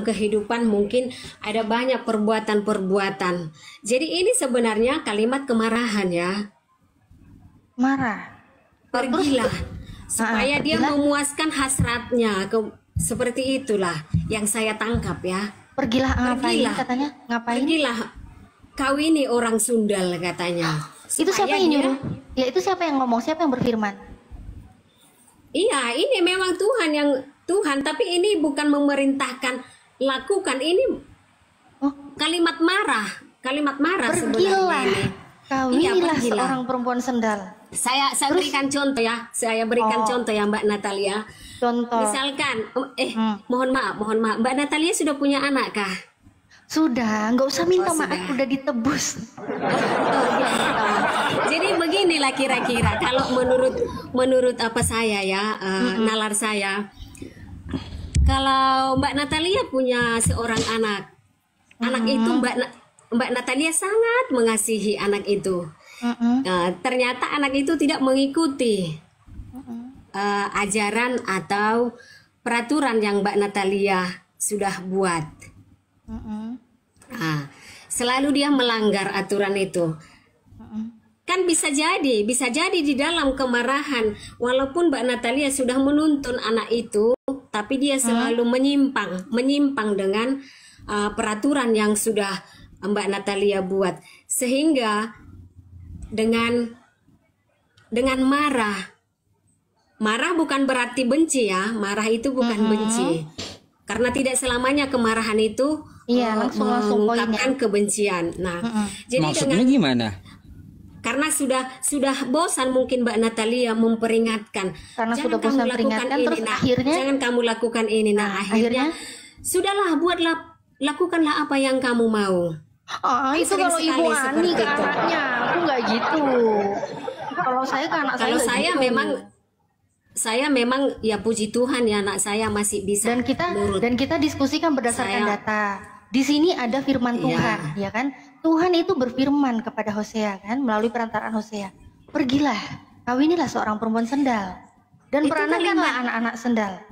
S3: kehidupan mungkin ada banyak perbuatan-perbuatan. Jadi ini sebenarnya kalimat kemarahan ya.
S2: Marah.
S3: Pergilah supaya dia memuaskan hasratnya. Seperti itulah yang saya tangkap ya.
S2: Pergilah ngapain katanya? Ngapain?
S3: Pergilah kawini orang sundal katanya.
S2: Itu siapa yang nyuruh? Ya itu siapa yang ngomong? Siapa yang berfirman?
S3: Iya, ini memang Tuhan, tapi ini bukan memerintahkan lakukan, ini kalimat marah
S2: Pergilah,
S3: sebenarnya ini.
S2: kawinilah seorang perempuan sendal.
S3: Saya berikan contoh ya, contoh ya Mbak Natalia.
S2: Contoh.
S3: Misalkan, mohon maaf, Mbak Natalia sudah punya anak kah?
S2: Sudah, nggak usah minta maaf,
S3: sudah.
S2: udah ditebus.
S3: Jadi beginilah kira-kira kalau menurut apa saya ya, nalar saya, kalau Mbak Natalia punya seorang anak itu Mbak Natalia sangat mengasihi anak itu. Ternyata anak itu tidak mengikuti ajaran atau peraturan yang Mbak Natalia sudah buat. Nah, selalu dia melanggar aturan itu. Kan bisa jadi di dalam kemarahan, walaupun Mbak Natalia sudah menuntun anak itu, tapi dia selalu menyimpang dengan peraturan yang sudah Mbak Natalia buat, sehingga dengan marah bukan berarti benci ya, marah itu bukan benci, karena tidak selamanya kemarahan itu
S2: langsung
S3: mengungkapkan kebencian. Nah, jadi
S1: maksudnya gimana?
S3: Karena sudah bosan mungkin Mbak Natalia memperingatkan,
S2: karena
S3: jangan
S2: sudah bosan
S3: kamu lakukan
S2: peringatkan,
S3: ini,
S2: terus
S3: nah,
S2: akhirnya
S3: jangan kamu lakukan ini. Nah, akhirnya sudahlah, lakukanlah apa yang kamu mau.
S2: Itu
S3: Sering
S2: kalau
S3: sekali
S2: Ibu Ani
S3: seperti
S2: ke
S3: itu.
S2: anaknya, aku nggak gitu. Kalau saya ke anak
S3: Kalau
S2: saya
S3: saya
S2: gitu.
S3: memang ya puji Tuhan ya, anak saya masih bisa
S2: Dan
S3: nurut.
S2: kita diskusikan berdasarkan
S3: Saya-
S2: data. Di sini ada firman
S3: Iya.
S2: Tuhan, ya kan? Tuhan itu berfirman kepada Hosea kan, melalui perantaraan Hosea. Pergilah, kawinilah seorang perempuan sendal, dan
S3: Itu
S2: peranakanlah anak-anak sendal.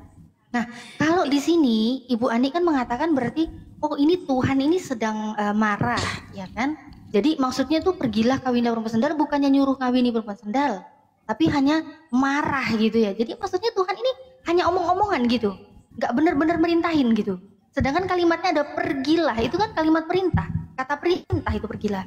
S2: Nah, kalau di sini Ibu Ani kan mengatakan berarti, oh ini Tuhan ini sedang marah, ya kan? Jadi maksudnya tuh pergilah kawinilah perempuan sendal, bukannya nyuruh kawini perempuan sendal, tapi hanya marah gitu ya. Jadi maksudnya Tuhan ini hanya omong-omongan gitu, nggak benar-benar merintahin gitu. Sedangkan kalimatnya ada pergilah, itu kan kalimat perintah, kata perintah itu pergilah.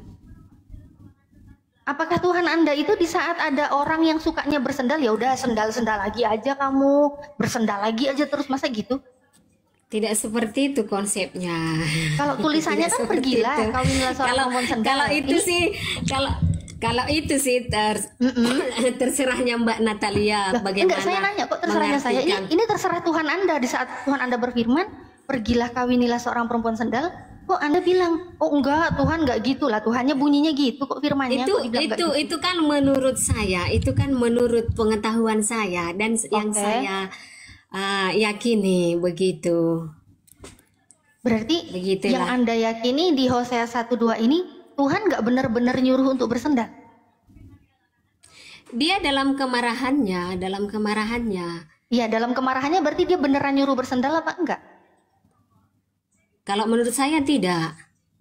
S2: Apakah Tuhan Anda itu di saat ada orang yang sukanya bersendal, ya udah sendal-sendal lagi aja kamu, bersendal lagi aja terus, masa gitu?
S3: Tidak seperti itu konsepnya.
S2: Kalau tulisannya
S3: Tidak
S2: kan
S3: seperti
S2: pergilah,
S3: itu.
S2: kawinilah seorang perempuan sendal.
S3: Kalau itu
S2: Ini-
S3: sih kalau itu sih terserahnya Mbak Natalia bagaimana.
S2: Enggak, saya nanya kok terserahnya saya.
S3: mengartikan.
S2: Ini terserah Tuhan Anda di saat Tuhan Anda berfirman, pergilah kawinilah seorang perempuan sendal. Kok Anda bilang, oh enggak, Tuhan enggak gitu lah, Tuhannya bunyinya gitu kok firmannya.
S3: itu
S2: kok dibilang enggak gitu?
S3: itu kan menurut saya, itu kan menurut pengetahuan saya dan yang
S2: Oke.
S3: saya yakini begitu.
S2: Berarti
S3: Begitulah.
S2: yang Anda yakini di Hosea 1:2 ini, Tuhan enggak benar-benar nyuruh untuk bersendal.
S3: Dia dalam kemarahannya.
S2: Iya, dalam kemarahannya berarti dia beneran nyuruh bersendal apa enggak?
S3: Kalau menurut saya tidak.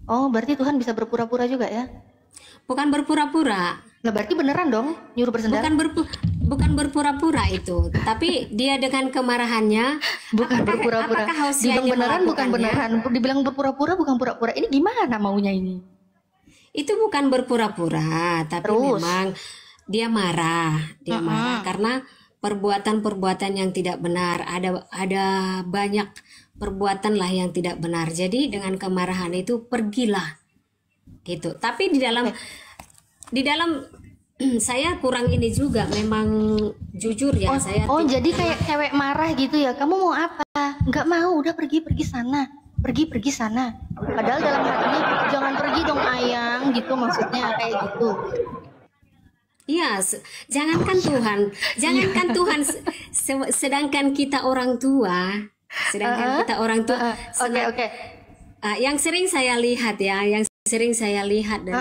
S2: Oh, berarti Tuhan bisa berpura-pura juga ya?
S3: Bukan berpura-pura.
S2: Nah, berarti beneran dong nyuruh bersendal?
S3: Bukan berpura-pura itu, tapi dia dengan kemarahannya.
S2: Bukan berpura-pura.
S3: Apakah Hosea
S2: Dibilang beneran bukan
S3: melakukannya?
S2: beneran. Dibilang berpura-pura bukan pura-pura. Ini gimana maunya ini?
S3: Itu bukan berpura-pura, tapi
S2: Terus?
S3: memang dia marah karena perbuatan-perbuatan yang tidak benar. Ada banyak perbuatan lah yang tidak benar. Jadi dengan kemarahan itu pergilah, gitu. Tapi di dalam saya kurang ini juga, memang jujur ya, saya
S2: jadi kayak cewek marah gitu ya. Kamu mau apa? Nggak mau, udah pergi sana. Pergi sana. Padahal dalam hatinya jangan pergi dong ayang gitu, maksudnya kayak gitu.
S3: Iya, jangankan Tuhan, sedangkan kita orang tua,
S2: Oke.
S3: yang sering saya lihat dan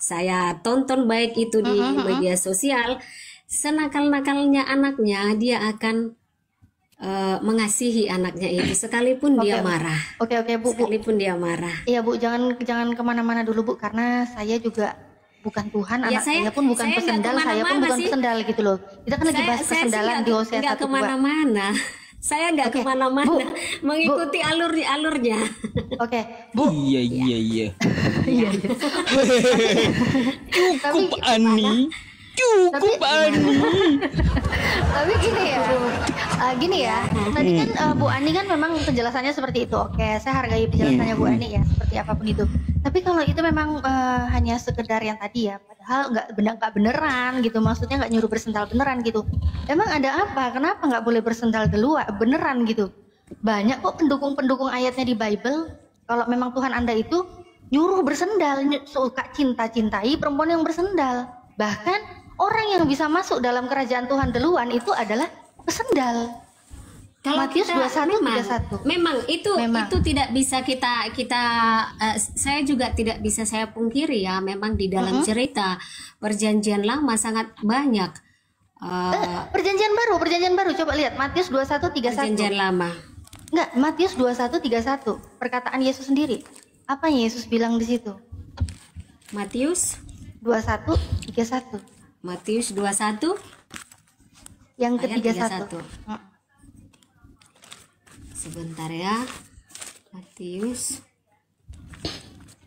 S3: saya tonton baik itu di media sosial, senakal-nakalnya anaknya dia akan mengasihi anaknya itu sekalipun dia marah.
S2: Oke, Bu.
S3: Sekalipun dia marah.
S2: Iya, Bu, jangan kemana-mana dulu, Bu, karena saya juga bukan Tuhan,
S3: Ya,
S2: anak saya pun bukan
S3: saya nggak
S2: pesendal, saya pun
S3: kemana-mana
S2: bukan
S3: sih.
S2: pesendal gitu loh. Kita kan lagi bahas pesendalan di Hosea 1:2.
S3: Kemana-mana. Saya nggak
S2: Oke,
S3: kemana-mana,
S2: Bu,
S3: mengikuti alurnya.
S2: Oke, Bu.
S1: Iya.
S2: Iya.
S1: Cukup Ani. Cukup Ani.
S2: Tapi gini ya, tadi kan Bu Ani kan memang penjelasannya seperti itu. Oke, saya hargai penjelasannya Bu Ani ya, seperti apapun itu. Tapi kalau itu memang hanya sekedar yang tadi ya, padahal nggak beneran gitu, maksudnya nggak nyuruh bersendal beneran gitu. Emang ada apa? Kenapa nggak boleh bersendal duluan beneran gitu? Banyak kok pendukung-pendukung ayatnya di Bible. Kalau memang Tuhan Anda itu nyuruh bersendal, suka cinta-cintai perempuan yang bersendal. Bahkan orang yang bisa masuk dalam kerajaan Tuhan duluan itu adalah pesendal.
S3: Kalau
S2: Matius 21:31.
S3: Memang itu tidak bisa kita saya juga tidak bisa saya pungkiri ya, memang di dalam cerita Perjanjian Lama sangat banyak
S2: Perjanjian baru. Coba lihat Matius 21:31.
S3: Perjanjian lama.
S2: Enggak, Matius 21:31. Perkataan Yesus sendiri. Apa yang Yesus bilang di situ?
S3: Matius
S2: 21:31.
S3: Matius 21
S2: Yang
S3: ayat
S2: ke-31.
S3: 31. Sebentar ya. Matius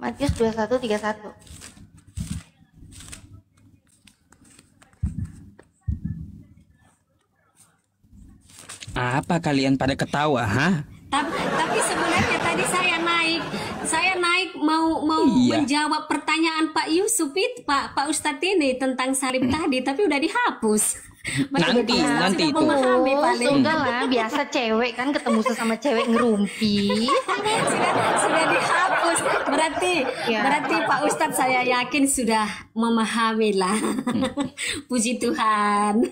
S2: 21:31.
S1: Apa kalian pada ketawa, ha?
S3: Tapi sebenarnya tadi saya naik mau
S1: Iya.
S3: menjawab pertanyaan Pak Yusuf itu, Pak Ustadz ini tentang salib tadi, tapi udah dihapus.
S1: Nanti
S3: Sudah
S1: itu.
S3: memahami paling.
S2: Sudah lah, biasa cewek kan ketemu sesama cewek ngerumpi.
S3: sudah dihapus. Berarti
S2: Ya.
S3: Pak Ustadz saya yakin sudah memahami lah. Puji Tuhan.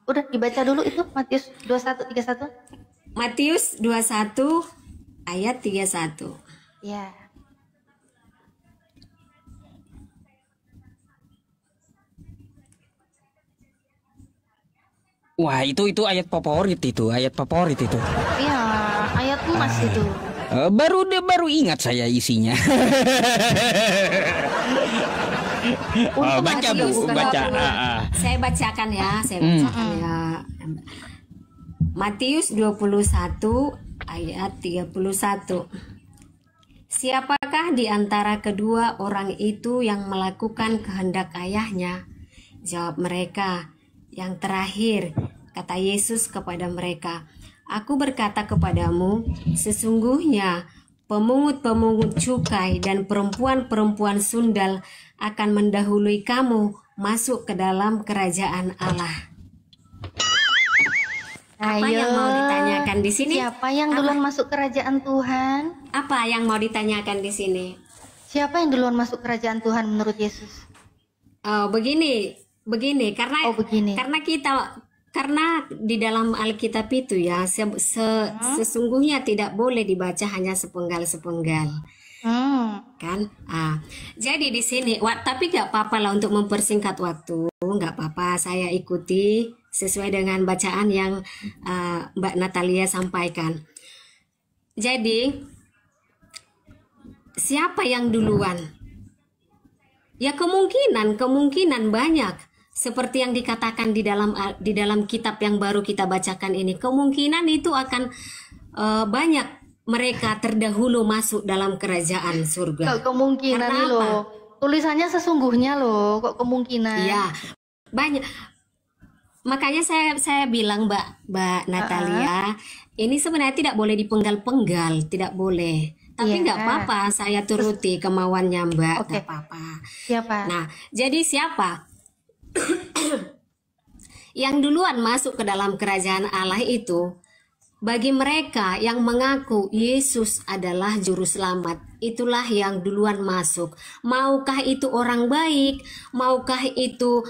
S2: Udah dibaca dulu itu Matius 21:31.
S3: Matius 21 ayat 31.
S2: Ya.
S1: Wah, itu ayat favorit itu,
S2: Iya, ayat emas itu.
S1: Baru ingat saya isinya.
S2: Untung
S1: baca
S2: aja
S1: Bu,
S2: bukan
S1: baca.
S2: aku.
S3: Saya bacakan ya. Matius 21 ayat 31. Siapakah di antara kedua orang itu yang melakukan kehendak ayahnya? Jawab mereka, yang terakhir. Kata Yesus kepada mereka, Aku berkata kepadamu, sesungguhnya pemungut-pemungut cukai dan perempuan-perempuan sundal akan mendahului kamu masuk ke dalam kerajaan Allah. Apa
S2: Ayo.
S3: yang mau ditanyakan di sini?
S2: Siapa yang duluan masuk kerajaan Tuhan?
S3: Apa yang mau ditanyakan di sini?
S2: Siapa yang duluan masuk kerajaan Tuhan menurut Yesus?
S3: Begini, karena
S2: Begini.
S3: karena di dalam Alkitab itu ya sesungguhnya tidak boleh dibaca hanya sepenggal-sepenggal. Kan? Jadi di sini, tapi nggak apa-apa lah untuk mempersingkat waktu, nggak apa-apa. Saya ikuti sesuai dengan bacaan yang Mbak Natalia sampaikan. Jadi siapa yang duluan? Ya kemungkinan banyak. Seperti yang dikatakan di dalam kitab yang baru kita bacakan ini, kemungkinan itu akan banyak mereka terdahulu masuk dalam kerajaan surga.
S2: Kok kemungkinan
S3: Karena
S2: nih
S3: apa?
S2: loh. Tulisannya sesungguhnya loh, kok kemungkinan?
S3: Iya, banyak. Makanya saya bilang Mbak Natalia, ini sebenarnya tidak boleh dipenggal-penggal, tidak boleh. Tapi
S2: Iya.
S3: nggak apa-apa, saya turuti kemauannya Mbak,
S2: Oke.
S3: nggak apa-apa.
S2: Siapa?
S3: Nah, jadi siapa yang duluan masuk ke dalam kerajaan Allah itu? Bagi mereka yang mengaku Yesus adalah juru selamat, itulah yang duluan masuk. Maukah itu orang baik, maukah itu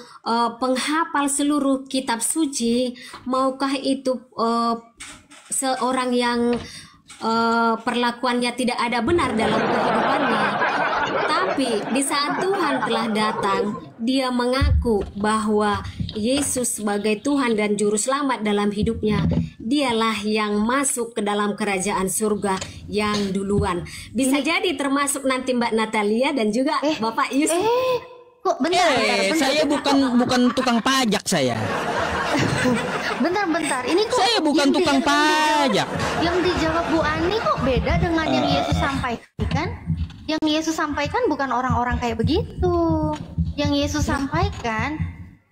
S3: penghafal seluruh kitab suci, maukah itu seorang yang perlakuannya tidak ada benar dalam kehidupannya. Tapi di saat Tuhan telah datang, dia mengaku bahwa Yesus sebagai Tuhan dan Juru Selamat dalam hidupnya, dialah yang masuk ke dalam kerajaan surga yang duluan. Bisa jadi termasuk nanti Mbak Natalia dan juga Bapak Yusuf.
S2: Kok bentar.
S1: Saya bukan tukang pajak saya.
S2: Bentar. Ini kok
S1: Saya bukan
S2: yang
S1: tukang pajak.
S2: Yang dijawab Bu Ani kok beda dengan yang Yesus sampaikan? Yang Yesus sampaikan bukan orang-orang kayak begitu. Yang Yesus sampaikan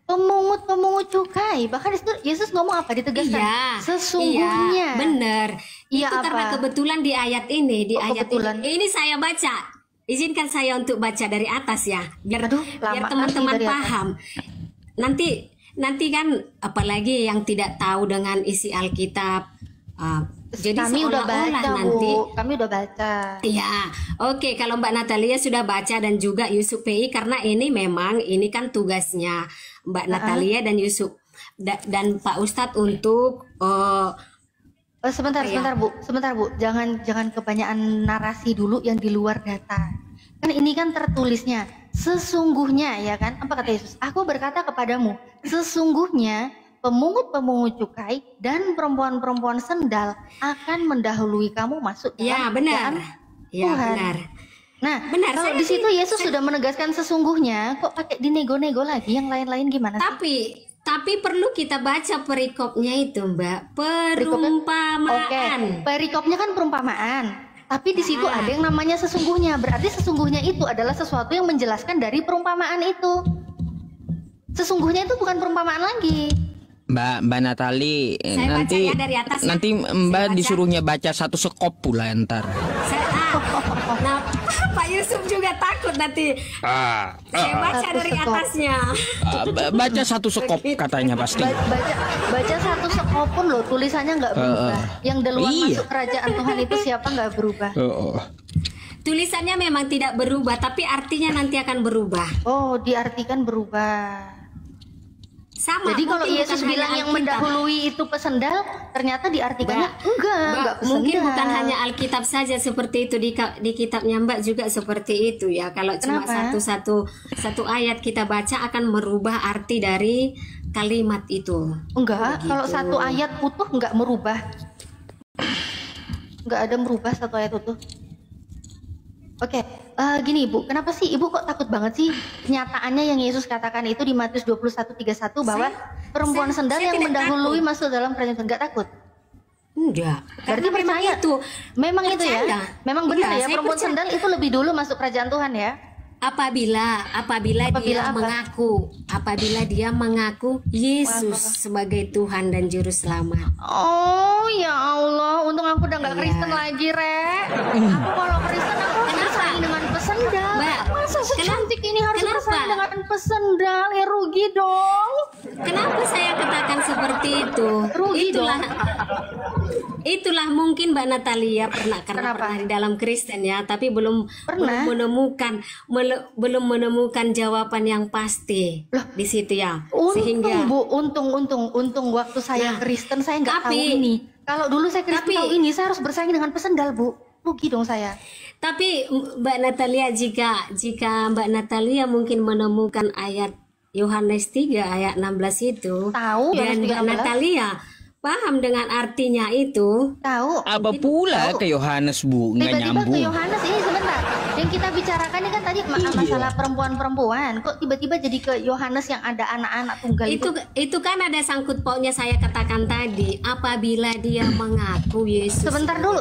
S2: pemungut cukai. Bahkan di situ Yesus ngomong apa? Ditegaskan.
S3: Iya,
S2: Sesungguhnya.
S3: iya, benar.
S2: Iya,
S3: Itu karena
S2: apa?
S3: kebetulan di ayat ini,
S2: Kebetulan?
S3: ini saya baca. Izinkan saya untuk baca dari atas ya, biar
S2: Aduh, lama
S3: teman-teman
S2: kali dari atas.
S3: paham. Nanti kan apalagi yang tidak tahu dengan isi Alkitab. Jadi
S2: Kami udah
S3: seolah-olah
S2: baca,
S3: nanti.
S2: Bu. Kami udah baca.
S3: Iya, oke. Kalau Mbak Natalia sudah baca dan juga Yusuf PI, karena ini memang ini kan tugasnya Mbak Natalia dan Yusuf dan Pak Ustadz untuk
S2: Sebentar Bu. Jangan kebanyakan narasi dulu yang di luar data. Kan ini kan tertulisnya, sesungguhnya ya kan, apa kata Yesus? Aku berkata kepadamu, sesungguhnya pemungut-pemungut cukai dan perempuan-perempuan sendal akan mendahului kamu masuk dalam
S3: Ya benar.
S2: kerajaan
S3: Ya
S2: Tuhan.
S3: benar.
S2: Nah,
S3: Benar,
S2: kalau
S3: saya
S2: di situ Yesus sudah menegaskan sesungguhnya, kok pakai dinego-nego lagi? Yang lain-lain gimana sih?
S3: Tapi perlu kita baca perikopnya itu, Mbak.
S2: Perikopnya? Oke,
S3: Perumpamaan.
S2: perikopnya kan perumpamaan. Tapi di situ ada yang namanya sesungguhnya. Berarti sesungguhnya itu adalah sesuatu yang menjelaskan dari perumpamaan itu. Sesungguhnya itu bukan perumpamaan lagi.
S1: Mbak Natali,
S3: Saya
S1: nanti
S3: bacanya dari atas, ya.
S1: nanti
S3: Saya
S1: Mbak
S3: baca.
S1: disuruhnya baca satu sekop pula ntar.
S3: Nah, Pak Yusuf juga takut nanti. Saya baca
S2: Satu
S3: dari
S2: sekop.
S3: atasnya.
S1: Baca satu sekop katanya pasti.
S2: Baca satu sekop pun loh, tulisannya nggak berubah. Yang duluan
S1: Iya.
S2: masuk kerajaan Tuhan itu siapa nggak berubah.
S3: Tulisannya memang tidak berubah, tapi artinya nanti akan berubah.
S2: Oh, diartikan berubah.
S3: Sama.
S2: Jadi kalau
S3: mungkin
S2: Yesus
S3: bukan
S2: bilang
S3: hanya
S2: yang
S3: Alkitab.
S2: mendahului itu pesendal, ternyata diartikannya
S3: Mbak,
S2: enggak
S3: mungkin
S2: pesendal.
S3: bukan hanya Alkitab saja seperti itu, di kitabnya Mbak juga seperti itu ya. Kalau cuma
S2: Kenapa?
S3: satu ayat kita baca akan merubah arti dari kalimat itu.
S2: Enggak,
S3: Begitu.
S2: kalau satu ayat utuh enggak merubah. Enggak ada merubah satu ayat utuh. Oke, gini Ibu, kenapa sih Ibu kok takut banget sih kenyataannya yang Yesus katakan itu di Matius 21:31 bahwa perempuan sendal
S3: saya
S2: yang
S3: tidak
S2: mendahului
S3: takut.
S2: masuk dalam kerajaan Tuhan? Enggak takut?
S3: Enggak.
S2: Berarti
S3: Karena memang
S2: percaya.
S3: itu.
S2: Memang itu ya?
S3: Percaya.
S2: Memang benar
S3: Iya,
S2: ya,
S3: saya
S2: perempuan
S3: percaya.
S2: sendal itu lebih dulu masuk kerajaan Tuhan ya?
S3: Apabila
S2: Apabila
S3: dia
S2: apa?
S3: apabila dia mengaku Yesus sebagai Tuhan dan Juru Selamat.
S2: Oh ya Allah, untung aku udah nggak
S3: Iya.
S2: Kristen lagi, Rek. Aku kalau Kristen aku harus bersaing dengan pesendal.
S3: Mbak,
S2: Masa secantik ini harus
S3: kenapa?
S2: bersaing dengan pesendal? Ya rugi dong.
S3: Kenapa saya katakan seperti itu?
S2: Rugi
S3: Itulah mungkin Mbak Natalia karena
S2: Kenapa?
S3: pernah di dalam Kristen ya, tapi belum
S2: Pernah?
S3: belum menemukan jawaban yang pasti
S2: Loh,
S3: di situ ya.
S2: Untung
S3: Sehingga
S2: Bu, untung waktu saya
S3: Nah,
S2: Kristen saya nggak tahu
S3: tapi-
S2: ini. Kalau dulu saya Kristen
S3: tapi-
S2: tahu ini, saya harus bersaing dengan pesendal, Bu. Rugi dong saya.
S3: tapi Mbak Natalia jika Mbak Natalia mungkin menemukan ayat Yohanes 3 ayat 16 itu
S2: Tahu,
S3: dan
S2: Yohanes 3
S3: Mbak Natalia paham dengan artinya itu.
S2: Tahu.
S1: Apa pula
S2: Tahu.
S1: ke Yohanes Bu? Nggak
S2: Tiba-tiba
S1: nyambung.
S2: ke Yohanes ini sebentar. Yang kita bicarakan ini kan tadi masalah perempuan-perempuan. Kok tiba-tiba jadi ke Yohanes yang ada anak-anak tunggal
S3: Itu kan ada sangkut pautnya saya katakan tadi, apabila dia mengaku Yesus.
S2: Sebentar dulu.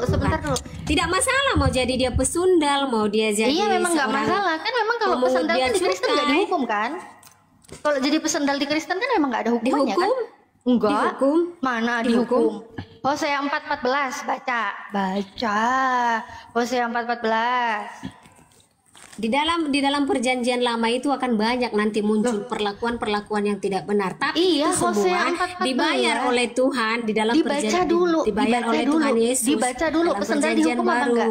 S3: Tidak masalah mau jadi dia pesundal, mau dia jadi
S2: Iya memang nggak
S3: seorang
S2: masalah kan, memang kalau
S3: pemungut
S2: pesendal
S3: bea
S2: kan di Kristen nggak
S3: cukai.
S2: dihukum kan? Kalau jadi pesendal di Kristen kan memang nggak ada hukumannya
S3: Dihukum?
S2: kan? Enggak.
S3: Dihukum?
S2: Mana
S3: Dihukum?
S2: dihukum? Hosea 4:14 baca. Hosea 4:14.
S3: Di dalam perjanjian lama itu akan banyak nanti muncul perlakuan-perlakuan yang tidak benar. Tapi
S2: Iya,
S3: itu
S2: Hosea
S3: semua
S2: 4:14.
S3: dibayar oleh Tuhan di dalam
S2: Dibaca dulu,
S3: dibayar
S2: dibaca
S3: oleh
S2: dulu,
S3: Tuhan Yesus.
S2: dibaca dulu,
S3: dalam
S2: pesendal
S3: perjanjian
S2: dihukum apa
S3: baru.
S2: enggak?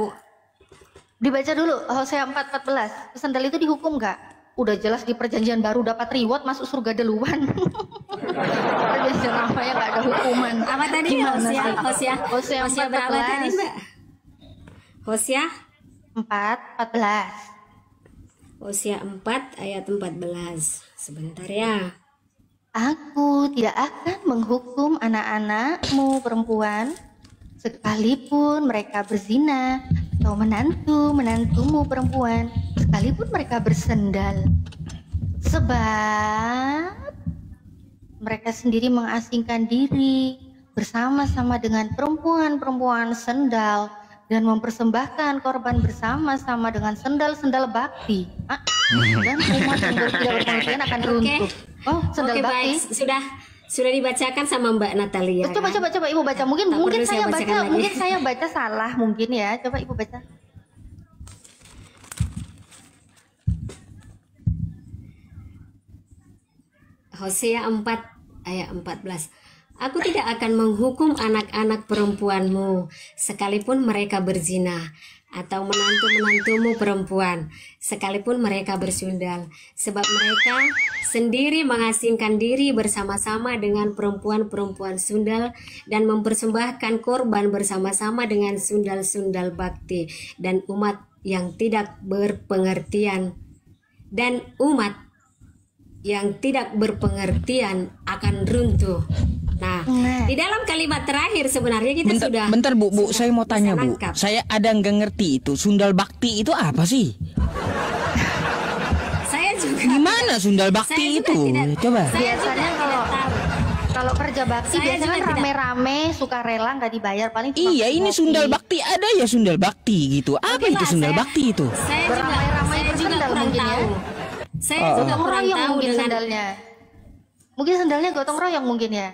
S2: Dibaca dulu Hosea 4:14. Pesendal itu dihukum nggak? Udah jelas di perjanjian baru dapat reward masuk surga duluan. Perjanjian lama ya nggak ada hukuman.
S3: Apa tadi?
S2: Gimana sih?
S3: Hosea berapa
S2: 4:14.
S3: tadi, Mbak? Hosea
S2: 4:14.
S3: Hosea 4 ayat 14. Sebentar ya.
S2: Aku tidak akan menghukum anak-anakmu perempuan sekalipun mereka berzina, atau menantumu perempuan sekalipun mereka bersendal, sebab mereka sendiri mengasingkan diri bersama-sama dengan perempuan-perempuan sendal dan mempersembahkan korban bersama-sama dengan sendal-sendal bakti. Dan umat yang tidak berpengertian akan runtuh. Oh, sendal
S3: Oke,
S2: bakti.
S3: baik. Sudah dibacakan sama Mbak Natalia.
S2: Coba Ibu baca. Mungkin
S3: Tak perlu
S2: saya
S3: saya
S2: baca,
S3: bacakan lagi.
S2: mungkin saya baca salah mungkin ya. Coba Ibu baca.
S3: Hosea 4 ayat 14. Aku tidak akan menghukum anak-anak perempuanmu, sekalipun mereka berzina, atau menantu-menantumu perempuan, sekalipun mereka bersundal, sebab mereka sendiri mengasingkan diri bersama-sama dengan perempuan-perempuan sundal dan mempersembahkan korban bersama-sama dengan sundal-sundal bakti dan umat yang tidak berpengertian akan runtuh. Nah, di dalam kalimat terakhir sebenarnya kita sudah.
S1: Bentar Bu, saya mau tanya Bu.
S3: nangkap.
S1: Saya ada nggak ngerti itu sundal bakti itu apa sih?
S3: Saya juga
S1: Gimana sundal
S3: saya
S1: bakti
S3: juga
S1: itu?
S3: tidak-
S1: Coba.
S3: Saya
S2: Biasanya
S3: juga tidak tahu.
S2: Kalau kerja bakti
S3: Saya
S2: biasanya
S3: juga
S2: kan
S3: tidak-
S2: rame-rame, sukarela, nggak dibayar, paling cuma
S1: Iya, ini
S2: ngopi.
S1: sundal bakti, ada ya sundal bakti gitu. Apa
S3: Oke,
S1: itu
S3: Pak,
S1: sundal
S3: saya-
S1: bakti itu?
S3: Saya juga
S2: Beramai-ramai bersendal
S3: kurang
S2: mungkin ya.
S3: tahu. Saya
S1: Oh,
S3: juga
S2: Gotong
S3: kurang
S2: royong
S3: tahu
S2: mungkin
S3: dengan
S2: sendalnya. Mungkin sendalnya gotong royong mungkin ya.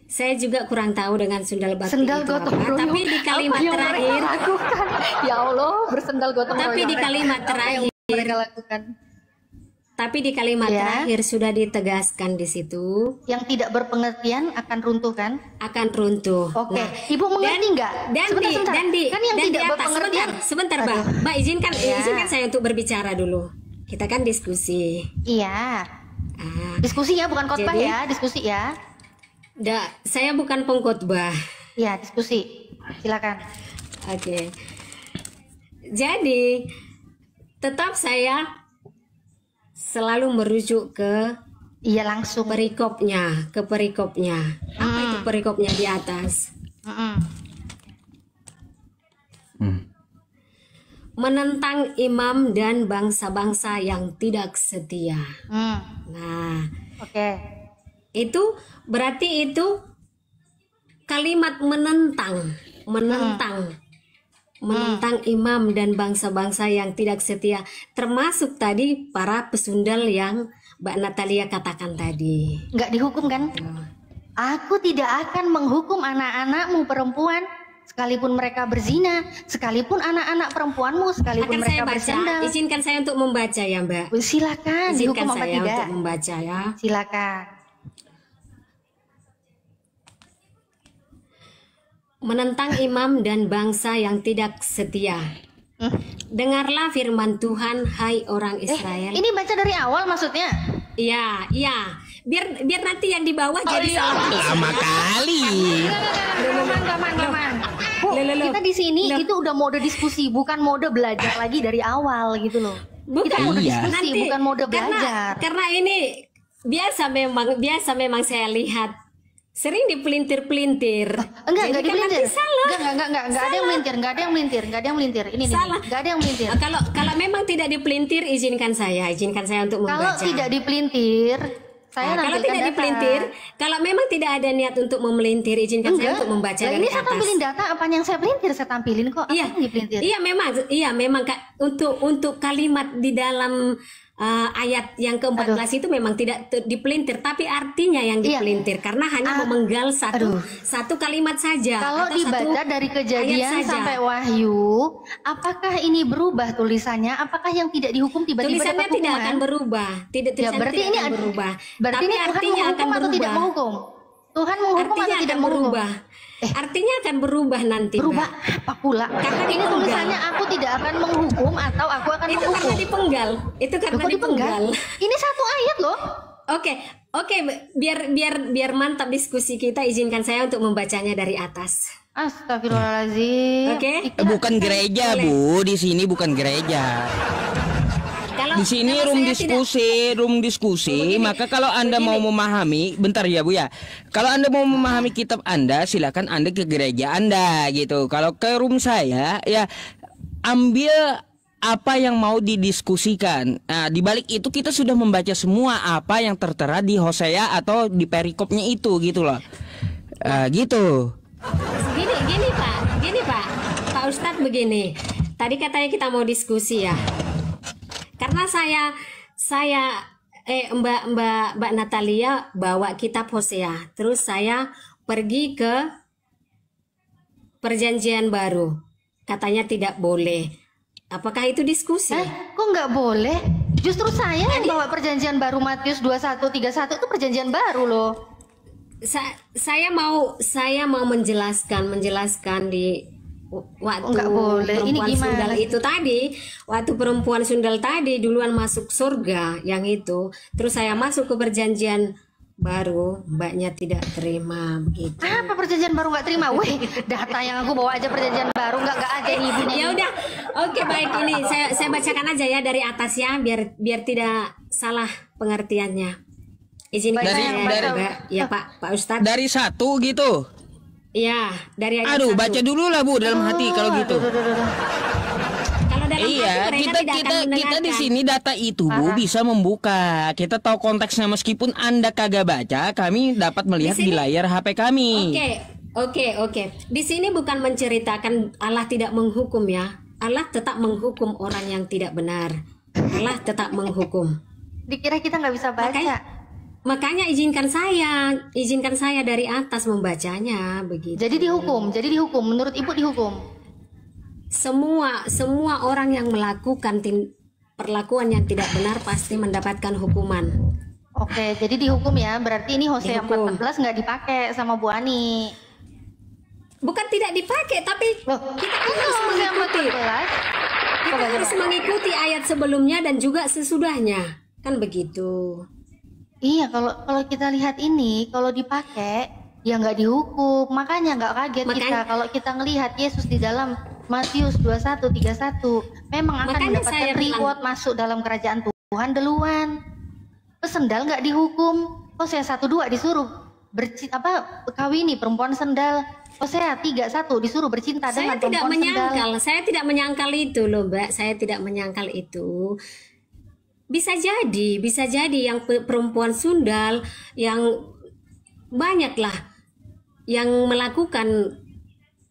S3: saya juga kurang tahu dengan sundal bakti
S2: Sendal
S3: itu
S2: gotong
S3: apa.
S2: royong.
S3: Tapi di kalimat
S2: Apa yang
S3: terakhir,
S2: mereka lakukan? Ya Allah, bersendal gotong royong.
S3: Tapi di kalimat
S2: Apa yang
S3: terakhir-
S2: mereka lakukan.
S3: tapi di kalimat
S2: Ya.
S3: terakhir sudah ditegaskan di situ
S2: Yang tidak berpengertian akan runtuh kan?
S3: akan runtuh.
S2: Oke,
S3: Nah,
S2: Ibu mengerti nggak?
S3: Dan
S2: Sebentar,
S3: di
S2: sebentar.
S3: dan di
S2: Kan yang
S3: dan
S2: tidak
S3: di atas
S2: berpengertian.
S3: sebentar Mbak.
S2: Aduh.
S3: Mbak izinkan
S2: Ya.
S3: izinkan saya untuk berbicara dulu. Kita kan diskusi.
S2: Iya.
S3: Ah,
S2: Diskusi ya, bukan khotbah
S3: Jadi-
S2: ya, diskusi ya.
S3: saya bukan pengkhotbah.
S2: Iya, diskusi. Silakan.
S3: Oke. Jadi tetap saya selalu merujuk ke
S2: Iya langsung.
S3: perikopnya, Apa itu perikopnya di atas?
S2: Mm-mm.
S3: Menentang imam dan bangsa-bangsa yang tidak setia.
S2: Hmm.
S3: Nah,
S2: Oke.
S3: itu berarti itu kalimat menentang imam dan bangsa-bangsa yang tidak setia, termasuk tadi para pesundal yang Mbak Natalia katakan tadi.
S2: Nggak dihukum kan? Aku tidak akan menghukum anak-anakmu perempuan, sekalipun mereka berzina, sekalipun anak-anak perempuanmu, sekalipun
S3: Akan saya
S2: mereka
S3: baca.
S2: bersendal.
S3: Izinkan saya untuk membaca ya, Mbak.
S2: Silakan,
S3: Izinkan
S2: dihukum apa
S3: saya
S2: tidak?
S3: untuk membaca ya.
S2: Silakan.
S3: Menentang imam dan bangsa yang tidak setia. Dengarlah firman Tuhan, hai orang Israel.
S2: Ini baca dari awal maksudnya?
S3: Iya, iya. Biar nanti yang di bawah jadi salah.
S1: Lama kali.
S2: Gaman. Bu,
S3: Loh.
S2: kita di sini itu udah mode diskusi, bukan mode belajar lagi dari awal gitu loh. Kita mode
S1: Iya.
S2: diskusi, bukan mode belajar.
S3: Karena ini biasa memang saya lihat sering dipelintir-pelintir.
S2: Enggak
S3: Jadi kan
S2: dipelintir.
S3: nanti salah.
S2: Enggak ada yang melintir, enggak ada yang melintir. Ini
S3: Salah.
S2: enggak ada yang melintir.
S3: Kalau memang tidak dipelintir, izinkan saya untuk
S2: Kalau
S3: membaca.
S2: tidak dipelintir, saya
S3: Nah, kalau
S2: nampilkan
S3: tidak
S2: data.
S3: dipelintir, kalau memang tidak ada niat untuk memelintir, izinkan saya untuk membaca
S2: Lah,
S3: dari
S2: ini saya
S3: atas.
S2: tampilin data, apa yang saya pelintir saya tampilin kok. Apa
S3: Iya,
S2: yang dipelintir?
S3: iya memang Kak, untuk kalimat di dalam ayat yang ke-14 itu memang tidak dipelintir, tapi artinya yang
S2: Iya.
S3: dipelintir karena hanya memenggal satu kalimat saja.
S2: Kalau
S3: atau
S2: dibaca
S3: satu
S2: dari
S3: ayat
S2: kejadian
S3: saja.
S2: sampai wahyu, apakah ini berubah tulisannya? Apakah yang tidak dihukum tiba-tiba
S3: Tulisannya
S2: dapat
S3: tidak
S2: hukuman?
S3: akan berubah.
S2: Ya,
S3: Tulisannya
S2: berarti
S3: tidak
S2: ini
S3: akan berubah.
S2: Berarti
S3: Tapi
S2: ini Tuhan
S3: artinya akan
S2: menghukum atau tidak
S3: berubah.
S2: menghukum? Tuhan menghukum
S3: Artinya
S2: atau tidak
S3: akan
S2: menghukum?
S3: berubah. Artinya akan berubah nanti.
S2: Berubah
S3: Mbak.
S2: apa pula?
S3: Karena
S2: Ini
S3: dipenggal.
S2: tulisannya aku tidak akan menghukum atau aku akan
S3: Itu
S2: menghukum.
S3: karena dipenggal. Itu karena
S2: Kok dipenggal?
S3: dipenggal.
S2: Ini satu ayat loh.
S3: Oke, biar mantap diskusi kita, izinkan saya untuk membacanya dari atas.
S2: Astagfirullahaladzim.
S3: Oke.
S1: Bukan gereja, Bu. Di sini bukan gereja.
S3: Kalau
S1: Di sini
S3: kalau
S1: room
S3: saya
S1: diskusi.
S3: Begini,
S1: Maka kalau Anda mau memahami, bentar ya Bu ya. Kalau Anda mau memahami kitab Anda, silakan Anda ke gereja Anda gitu. Kalau ke room saya, ya ambil apa yang mau didiskusikan. Nah, di balik itu kita sudah membaca semua apa yang tertera di Hosea atau di perikopnya itu gitu loh. Gitu.
S3: Gini Pak Ustadz begini. Tadi katanya kita mau diskusi ya. Karena Mbak Natalia bawa kitab Hosea, terus saya pergi ke Perjanjian Baru. Katanya tidak boleh. Apakah itu diskusi?
S2: Kok nggak boleh? Justru saya yang bawa perjanjian baru Matius 21:31 itu perjanjian baru loh.
S3: saya mau menjelaskan di waktu
S2: Nggak boleh. Ini
S3: perempuan
S2: gimana?
S3: sundal itu tadi, waktu perempuan sundal tadi duluan masuk surga yang itu, terus saya masuk ke perjanjian baru, mbaknya tidak terima begitu.
S2: Apa perjanjian baru nggak terima? Weh, data yang aku bawa aja perjanjian baru nggak ada ini ibunya.
S3: Ya udah, oke baik, ini saya bacakan aja ya dari atas ya, biar tidak salah pengertiannya. Izinkan saya, Mbak. Ya Pak Ustadz.
S1: Dari 1 gitu.
S3: Iya, dari ayat
S1: Aduh,
S3: 1.
S1: baca dulu lah Bu dalam hati kalau gitu.
S3: Kalau dalam hati
S1: Iya,
S3: mereka
S1: kita
S3: tidak akan
S1: kita di
S3: mendengarkan.
S1: sini data itu Bu bisa membuka. Kita tahu konteksnya meskipun Anda kagak baca, kami dapat melihat di
S3: sini-
S1: layar HP kami.
S3: Oke. Di sini bukan menceritakan Allah tidak menghukum ya. Allah tetap menghukum orang yang tidak benar. Allah tetap menghukum.
S2: Dikira kita nggak bisa baca.
S3: Makanya izinkan saya dari atas membacanya begitu.
S2: Jadi dihukum. Menurut ibu dihukum.
S3: Semua orang yang melakukan perlakuan yang tidak benar pasti mendapatkan hukuman.
S2: Oke, jadi dihukum ya. Berarti ini Hosea
S3: Dihukum.
S2: 14 nggak dipakai sama Bu Ani.
S3: Bukan tidak dipakai, tapi
S2: Loh,
S3: kita kan harus
S2: Hosea
S3: mengikuti.
S2: 14.
S3: Kita harus mengikuti ayat sebelumnya dan juga sesudahnya, kan begitu.
S2: Iya, kalau kita lihat ini, kalau dipakai ya nggak dihukum. Makanya nggak kaget kita kalau kita ngelihat Yesus di dalam Matius 21:31 memang akan
S3: Makanya
S2: mendapatkan
S3: saya bilang-
S2: reward masuk dalam kerajaan Tuhan duluan. Sendal nggak dihukum. Hosea 1:2 disuruh kawini perempuan sendal. Hosea 3:1 disuruh bercinta dengan perempuan sendal.
S3: Saya tidak menyangkal itu loh, Mbak. Saya tidak menyangkal itu. Bisa jadi yang perempuan sundal yang banyaklah yang melakukan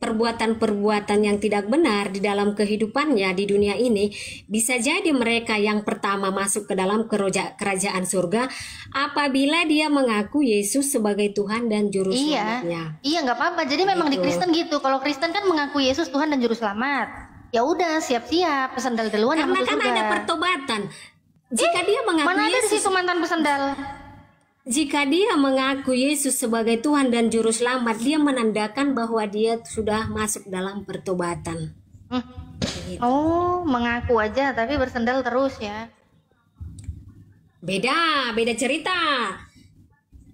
S3: perbuatan-perbuatan yang tidak benar di dalam kehidupannya di dunia ini. Bisa jadi mereka yang pertama masuk ke dalam kerajaan surga apabila dia mengaku Yesus sebagai Tuhan dan Juru Selamatnya.
S2: Iya nggak apa-apa. Jadi memang di
S3: Gitu.
S2: Kristen gitu. Kalau Kristen kan mengaku Yesus Tuhan dan Juru Selamat. Ya udah siap-siap pesendal duluan yang
S3: Karena
S2: masuk
S3: kan
S2: surga.
S3: ada pertobatan. Jika dia mengaku
S2: Mana ada di
S3: Yesus
S2: situ mantan pesendal?
S3: Jika dia mengaku Yesus sebagai Tuhan dan Juru Selamat, dia menandakan bahwa dia sudah masuk dalam pertobatan.
S2: Oh, mengaku aja tapi bersendal terus ya.
S3: Beda cerita.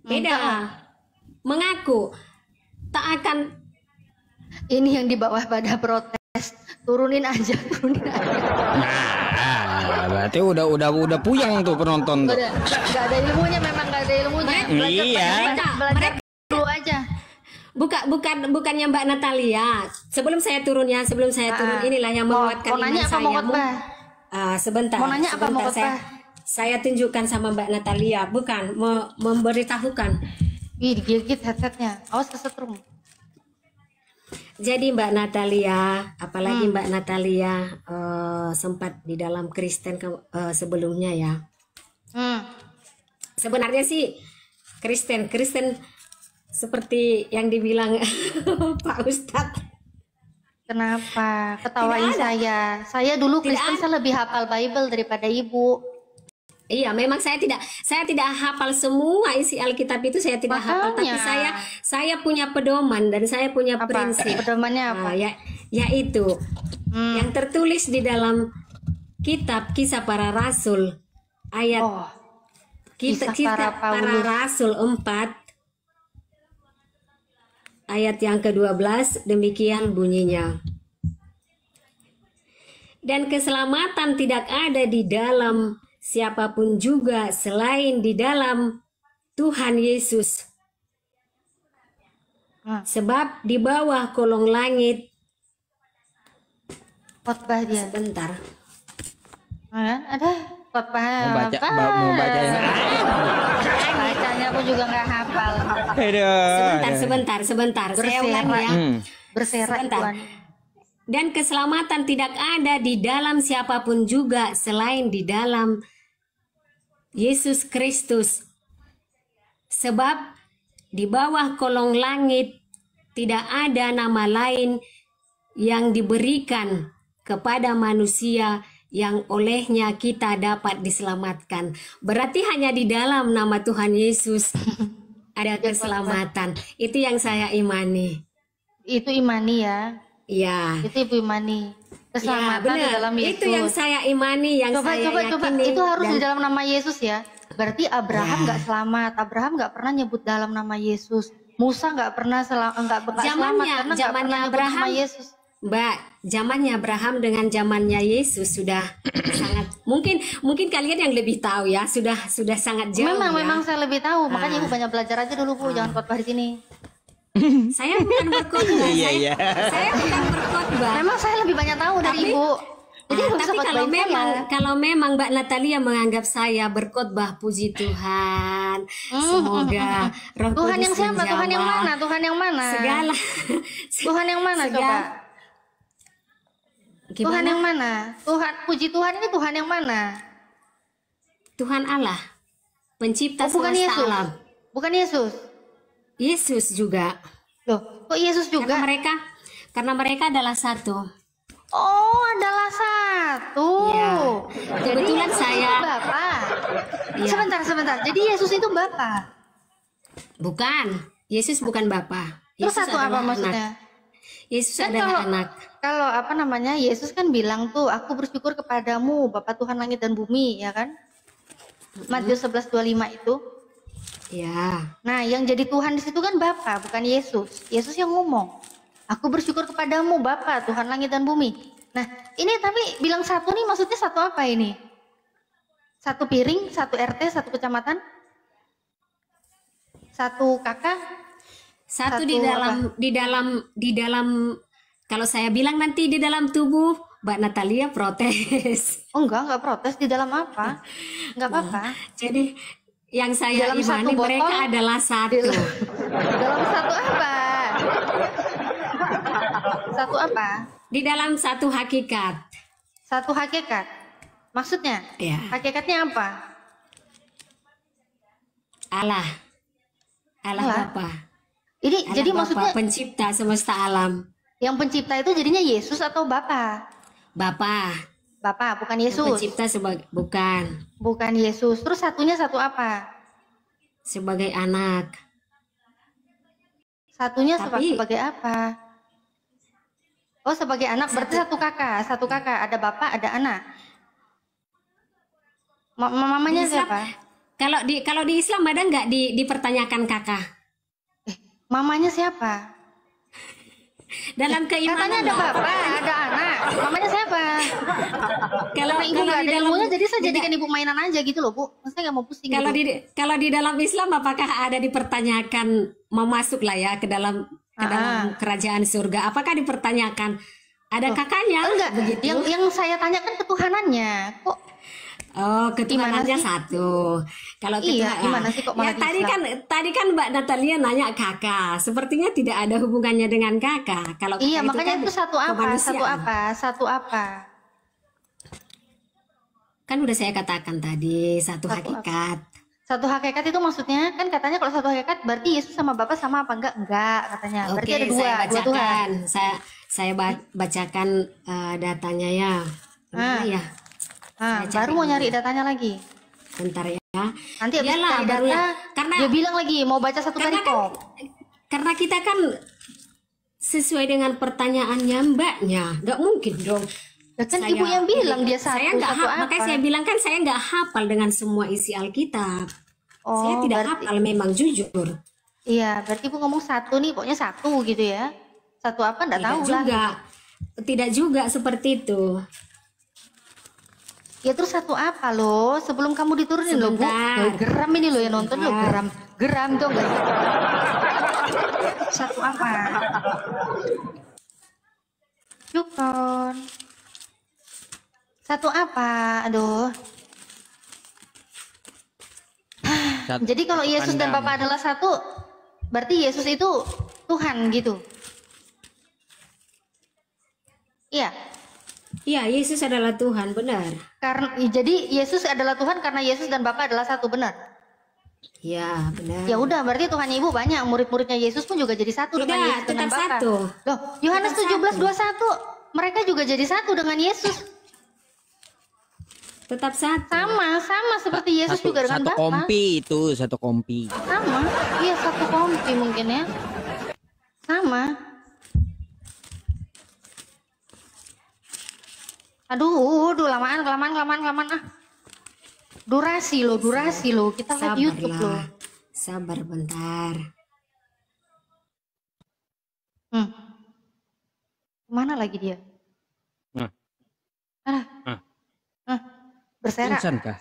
S3: Beda. Mengaku tak akan.
S2: Ini yang di bawah pada protes. Turunin aja.
S1: Nah, berarti udah puyeng tuh penonton tuh.
S2: Gak ada ilmunya, memang gak ada ilmunya.
S1: Iya.
S2: Belajar dulu aja.
S3: Bukannya Mbak Natalia. Sebelum saya turun inilah yang menguatkan
S2: mau nanya
S3: iman
S2: apa mau
S3: saya.
S2: khotbah?
S3: Sebentar.
S2: Mau nanya apa mau khotbah?
S3: Saya tunjukkan sama Mbak Natalia, bukan memberitahukan.
S2: Ih, digigit headsetnya. Awas kesetrum.
S3: Jadi Mbak Natalia, apalagi Mbak Natalia sempat di dalam Kristen sebelumnya ya. Sebenarnya sih Kristen seperti yang dibilang Pak Ustadz.
S2: Kenapa? Ketawain saya. Saya dulu Kristen, saya lebih hafal Bible daripada ibu.
S3: Iya, memang saya tidak hafal semua isi Alkitab itu, saya tidak hafal, tapi saya punya pedoman dan saya punya prinsip.
S2: Pedomannya apa?
S3: Yaitu yang tertulis di dalam kitab Kisah Para Rasul ayat
S2: Kisah
S3: Kitab Para Rasul 4 ayat yang ke-12 demikian bunyinya. Dan keselamatan tidak ada di dalam siapapun juga selain di dalam Tuhan Yesus. Sebab di bawah kolong langit.
S2: Khotbah dia.
S3: Sebentar.
S2: Ada khotbah.
S1: Mau bacain.
S2: Bacanya aku juga nggak hafal.
S3: Sebentar. Saya ulangi ya.
S2: Berserak
S3: Sebentar. Dan keselamatan tidak ada di dalam siapapun juga selain di dalam Yesus Kristus. Sebab di bawah kolong langit tidak ada nama lain yang diberikan kepada manusia yang olehnya kita dapat diselamatkan. Berarti hanya di dalam nama Tuhan Yesus ada keselamatan. Itu yang saya imani.
S2: Itu imani ya.
S3: Iya.
S2: Itu Ibu imani. Keselamatan di
S3: benar.
S2: dalam Yesus.
S3: Itu yang saya imani, yang
S2: coba,
S3: saya
S2: coba,
S3: yakini.
S2: itu harus
S3: Dan-
S2: di dalam nama Yesus ya. Berarti Abraham nggak selamat. Abraham nggak pernah nyebut dalam nama Yesus. Musa nggak pernah nggak selamat karena nggak pernah nyebut nama Yesus.
S3: Mbak, zamannya Abraham dengan zamannya Yesus sudah sangat mungkin kalian yang lebih tahu ya, sudah sangat jauh.
S2: Memang saya lebih tahu. Makanya Ibu banyak belajar aja dulu Bu, jangan khotbah di sini.
S3: Saya bukan berkhotbah.
S1: Iya.
S3: Saya bukan berkhotbah.
S2: Memang saya lebih banyak tahu dari Ibu. Jadi Ibu bisa
S3: Tapi
S2: khotbahin saya.
S3: kalau memang Mbak Natalia menganggap saya berkhotbah, puji Tuhan. Semoga Roh
S2: Tuhan
S3: Kudus
S2: yang siapa? Tuhan yang
S3: menjawab
S2: mana? Tuhan yang mana?
S3: Segala.
S2: Tuhan yang mana coba? Tuhan yang mana? Puji Tuhan ini Tuhan yang mana?
S3: Tuhan Allah, pencipta
S2: bukan
S3: semesta
S2: Yesus.
S3: alam.
S2: Bukan Yesus.
S3: Yesus juga.
S2: Loh, kok Yesus juga?
S3: Karena mereka adalah satu.
S2: Oh, adalah satu.
S3: Ya.
S2: Jadi
S3: Kebetulan
S2: Yesus
S3: saya
S2: itu Bapa.
S3: Ya.
S2: Sebentar. Jadi Yesus itu Bapa.
S3: Bukan. Yesus bukan Bapa.
S2: Terus
S3: Yesus
S2: satu apa
S3: adalah
S2: maksudnya?
S3: anak. Yesus
S2: Kan
S3: adalah anak.
S2: Kalau apa namanya? Yesus kan bilang tuh, aku bersyukur kepadamu, Bapa Tuhan langit dan bumi, ya kan? Matius 11:25 itu.
S3: Ya.
S2: Nah, yang jadi Tuhan di situ kan Bapa, bukan Yesus. Yesus yang ngomong, aku bersyukur kepadamu Bapa, Tuhan langit dan bumi. Nah, ini tapi bilang satu nih maksudnya satu apa ini? Satu piring, satu RT, satu kecamatan? Satu kakak?
S3: Satu
S2: Satu
S3: di dalam kalau saya bilang nanti di dalam tubuh Mbak Natalia protes.
S2: Oh enggak protes, di dalam apa? Enggak apa-apa.
S3: Jadi yang saya
S2: Dalam
S3: imani
S2: satu botol,
S3: mereka adalah satu.
S2: Dalam satu apa? Satu apa?
S3: Di dalam satu hakikat.
S2: Satu hakikat. Maksudnya?
S3: Ya.
S2: Hakikatnya apa?
S3: Allah
S2: Allah.
S3: Bapa.
S2: Ini
S3: Allah
S2: jadi
S3: Bapa,
S2: maksudnya
S3: pencipta semesta alam.
S2: yang pencipta itu jadinya Yesus atau Bapa?
S3: Bapa.
S2: Bapa, bukan
S3: Yang
S2: Yesus.
S3: pencipta bukan
S2: Bukan Yesus. Terus satunya satu apa?
S3: sebagai anak.
S2: Satunya
S3: Tapi-
S2: sebagai apa? Oh, sebagai anak berarti satu kakak. Satu kakak, ada bapak, ada anak. Mamanya
S3: Di Islam-
S2: siapa?
S3: Kalau di Islam ada nggak dipertanyakan kakak?
S2: Mamanya siapa?
S3: Dalam keimanan
S2: Katanya ada bapak, ada anak. Mamanya siapa?
S3: Kalau
S2: Karena ibu
S3: kalau
S2: nggak
S3: di
S2: ada
S3: dalam
S2: ilmunya, jadi saya jadikan ibu mainan aja gitu loh, Bu. Maksudnya nggak mau pusing
S3: kalau
S2: gitu.
S3: kalau di dalam Islam apakah ada dipertanyakan mau masuk lah ya ke dalam kerajaan surga? Apakah dipertanyakan ada kakaknya?
S2: Enggak,
S3: Begitu.
S2: yang saya tanyakan ketuhanannya. Kok
S3: Oh, ketuhanannya
S2: Gimana sih?
S3: satu. Kalau
S2: Iya, gimana sih kok malah
S3: ya,
S2: di
S3: tadi kan Mbak Natalia nanya kakak. Sepertinya tidak ada hubungannya dengan kakak. Kalau
S2: iya,
S3: kakak
S2: makanya
S3: kan
S2: itu satu apa? Satu
S3: kemanusiaan.
S2: apa? Satu apa?
S3: Kan udah saya katakan tadi satu
S2: Satu
S3: hakikat.
S2: Satu hakikat itu maksudnya kan katanya kalau satu hakikat berarti Yesus sama Bapa sama apa enggak? Enggak katanya. Berarti ada dua,
S3: saya
S2: dua Tuhan.
S3: bacakan. Saya bacakan datanya ya. Gimana ya?
S2: Nah,
S3: Saya
S2: baru
S3: cari
S2: mau
S3: dulu
S2: nyari
S3: ya.
S2: datanya lagi.
S3: Bentar ya.
S2: Nanti habis
S3: Iyalah,
S2: cari
S3: baru
S2: data,
S3: ya. Karena
S2: dia bilang lagi mau baca satu
S3: karena
S2: perikop.
S3: karena kita kan sesuai dengan pertanyaannya mbaknya, nggak mungkin dong.
S2: Ya kan ibu yang bilang dia satu,
S3: Saya nggak
S2: satu apa?
S3: makanya saya bilang kan saya nggak hafal dengan semua isi Alkitab.
S2: Oh,
S3: Saya tidak
S2: berarti-
S3: hafal memang jujur.
S2: Iya, berarti ibu ngomong satu nih, pokoknya satu gitu ya. Satu apa enggak tahu lah.
S3: Tidak juga seperti itu.
S2: Ya terus satu apa loh? Sebelum kamu diturunin loh, Bu.
S3: Sebentar.
S2: Loh, geram ini loh yang nonton loh,
S3: Sebentar.
S2: geram dong guys. Satu apa? Yukon. Satu apa? Aduh.
S1: Satu
S2: Jadi kalau Yesus dan
S1: pandang.
S2: Bapa adalah satu, berarti Yesus itu Tuhan gitu. Iya.
S3: Iya, Yesus adalah Tuhan, benar.
S2: Karena jadi Yesus adalah Tuhan karena Yesus dan Bapa adalah satu, benar.
S3: Ya, benar.
S2: Ya udah, berarti Tuhan Ibu banyak, murid-muridnya Yesus pun juga jadi satu dengan
S3: Tidak,
S2: Yesus dengan
S3: tetap
S2: Bapa.
S3: satu.
S2: Loh, Yohanes
S3: Tetap
S2: 17:21, mereka juga jadi satu dengan Yesus.
S3: Tetap satu.
S2: Sama seperti Yesus juga dengan
S1: satu
S2: Bapa.
S1: kompi itu, satu kompi.
S2: Sama, iya satu kompi mungkin ya. Sama. Aduh, kelamaan ah. Durasi lo. Kita live YouTube lo.
S3: Sabar bentar.
S2: Mana lagi dia? Berserak.
S1: Pingsan kah?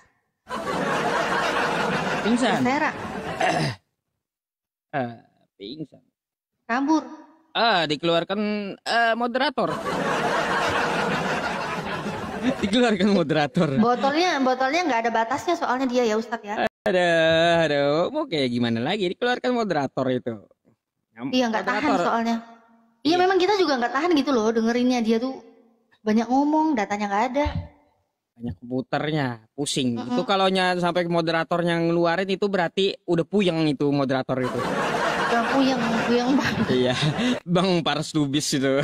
S1: Pingsan.
S2: Berserak.
S1: Pingsan.
S2: Kabur.
S1: Dikeluarkan moderator. Dikeluarkan moderator.
S2: Botolnya nggak ada batasnya soalnya dia ya Ustadz ya.
S1: Aduh, mau kayak gimana lagi? Dikeluarkan moderator itu.
S2: Iya nggak tahan soalnya. Iya memang kita juga nggak tahan gitu loh dengerinnya dia tuh banyak ngomong, datanya nggak ada.
S1: Banyak komputernya, pusing. Itu kalau sampai moderatornya ngeluarin itu berarti udah puyeng itu moderator itu.
S2: Udah puyeng banget.
S1: Iya, Bang Pars Lubis itu.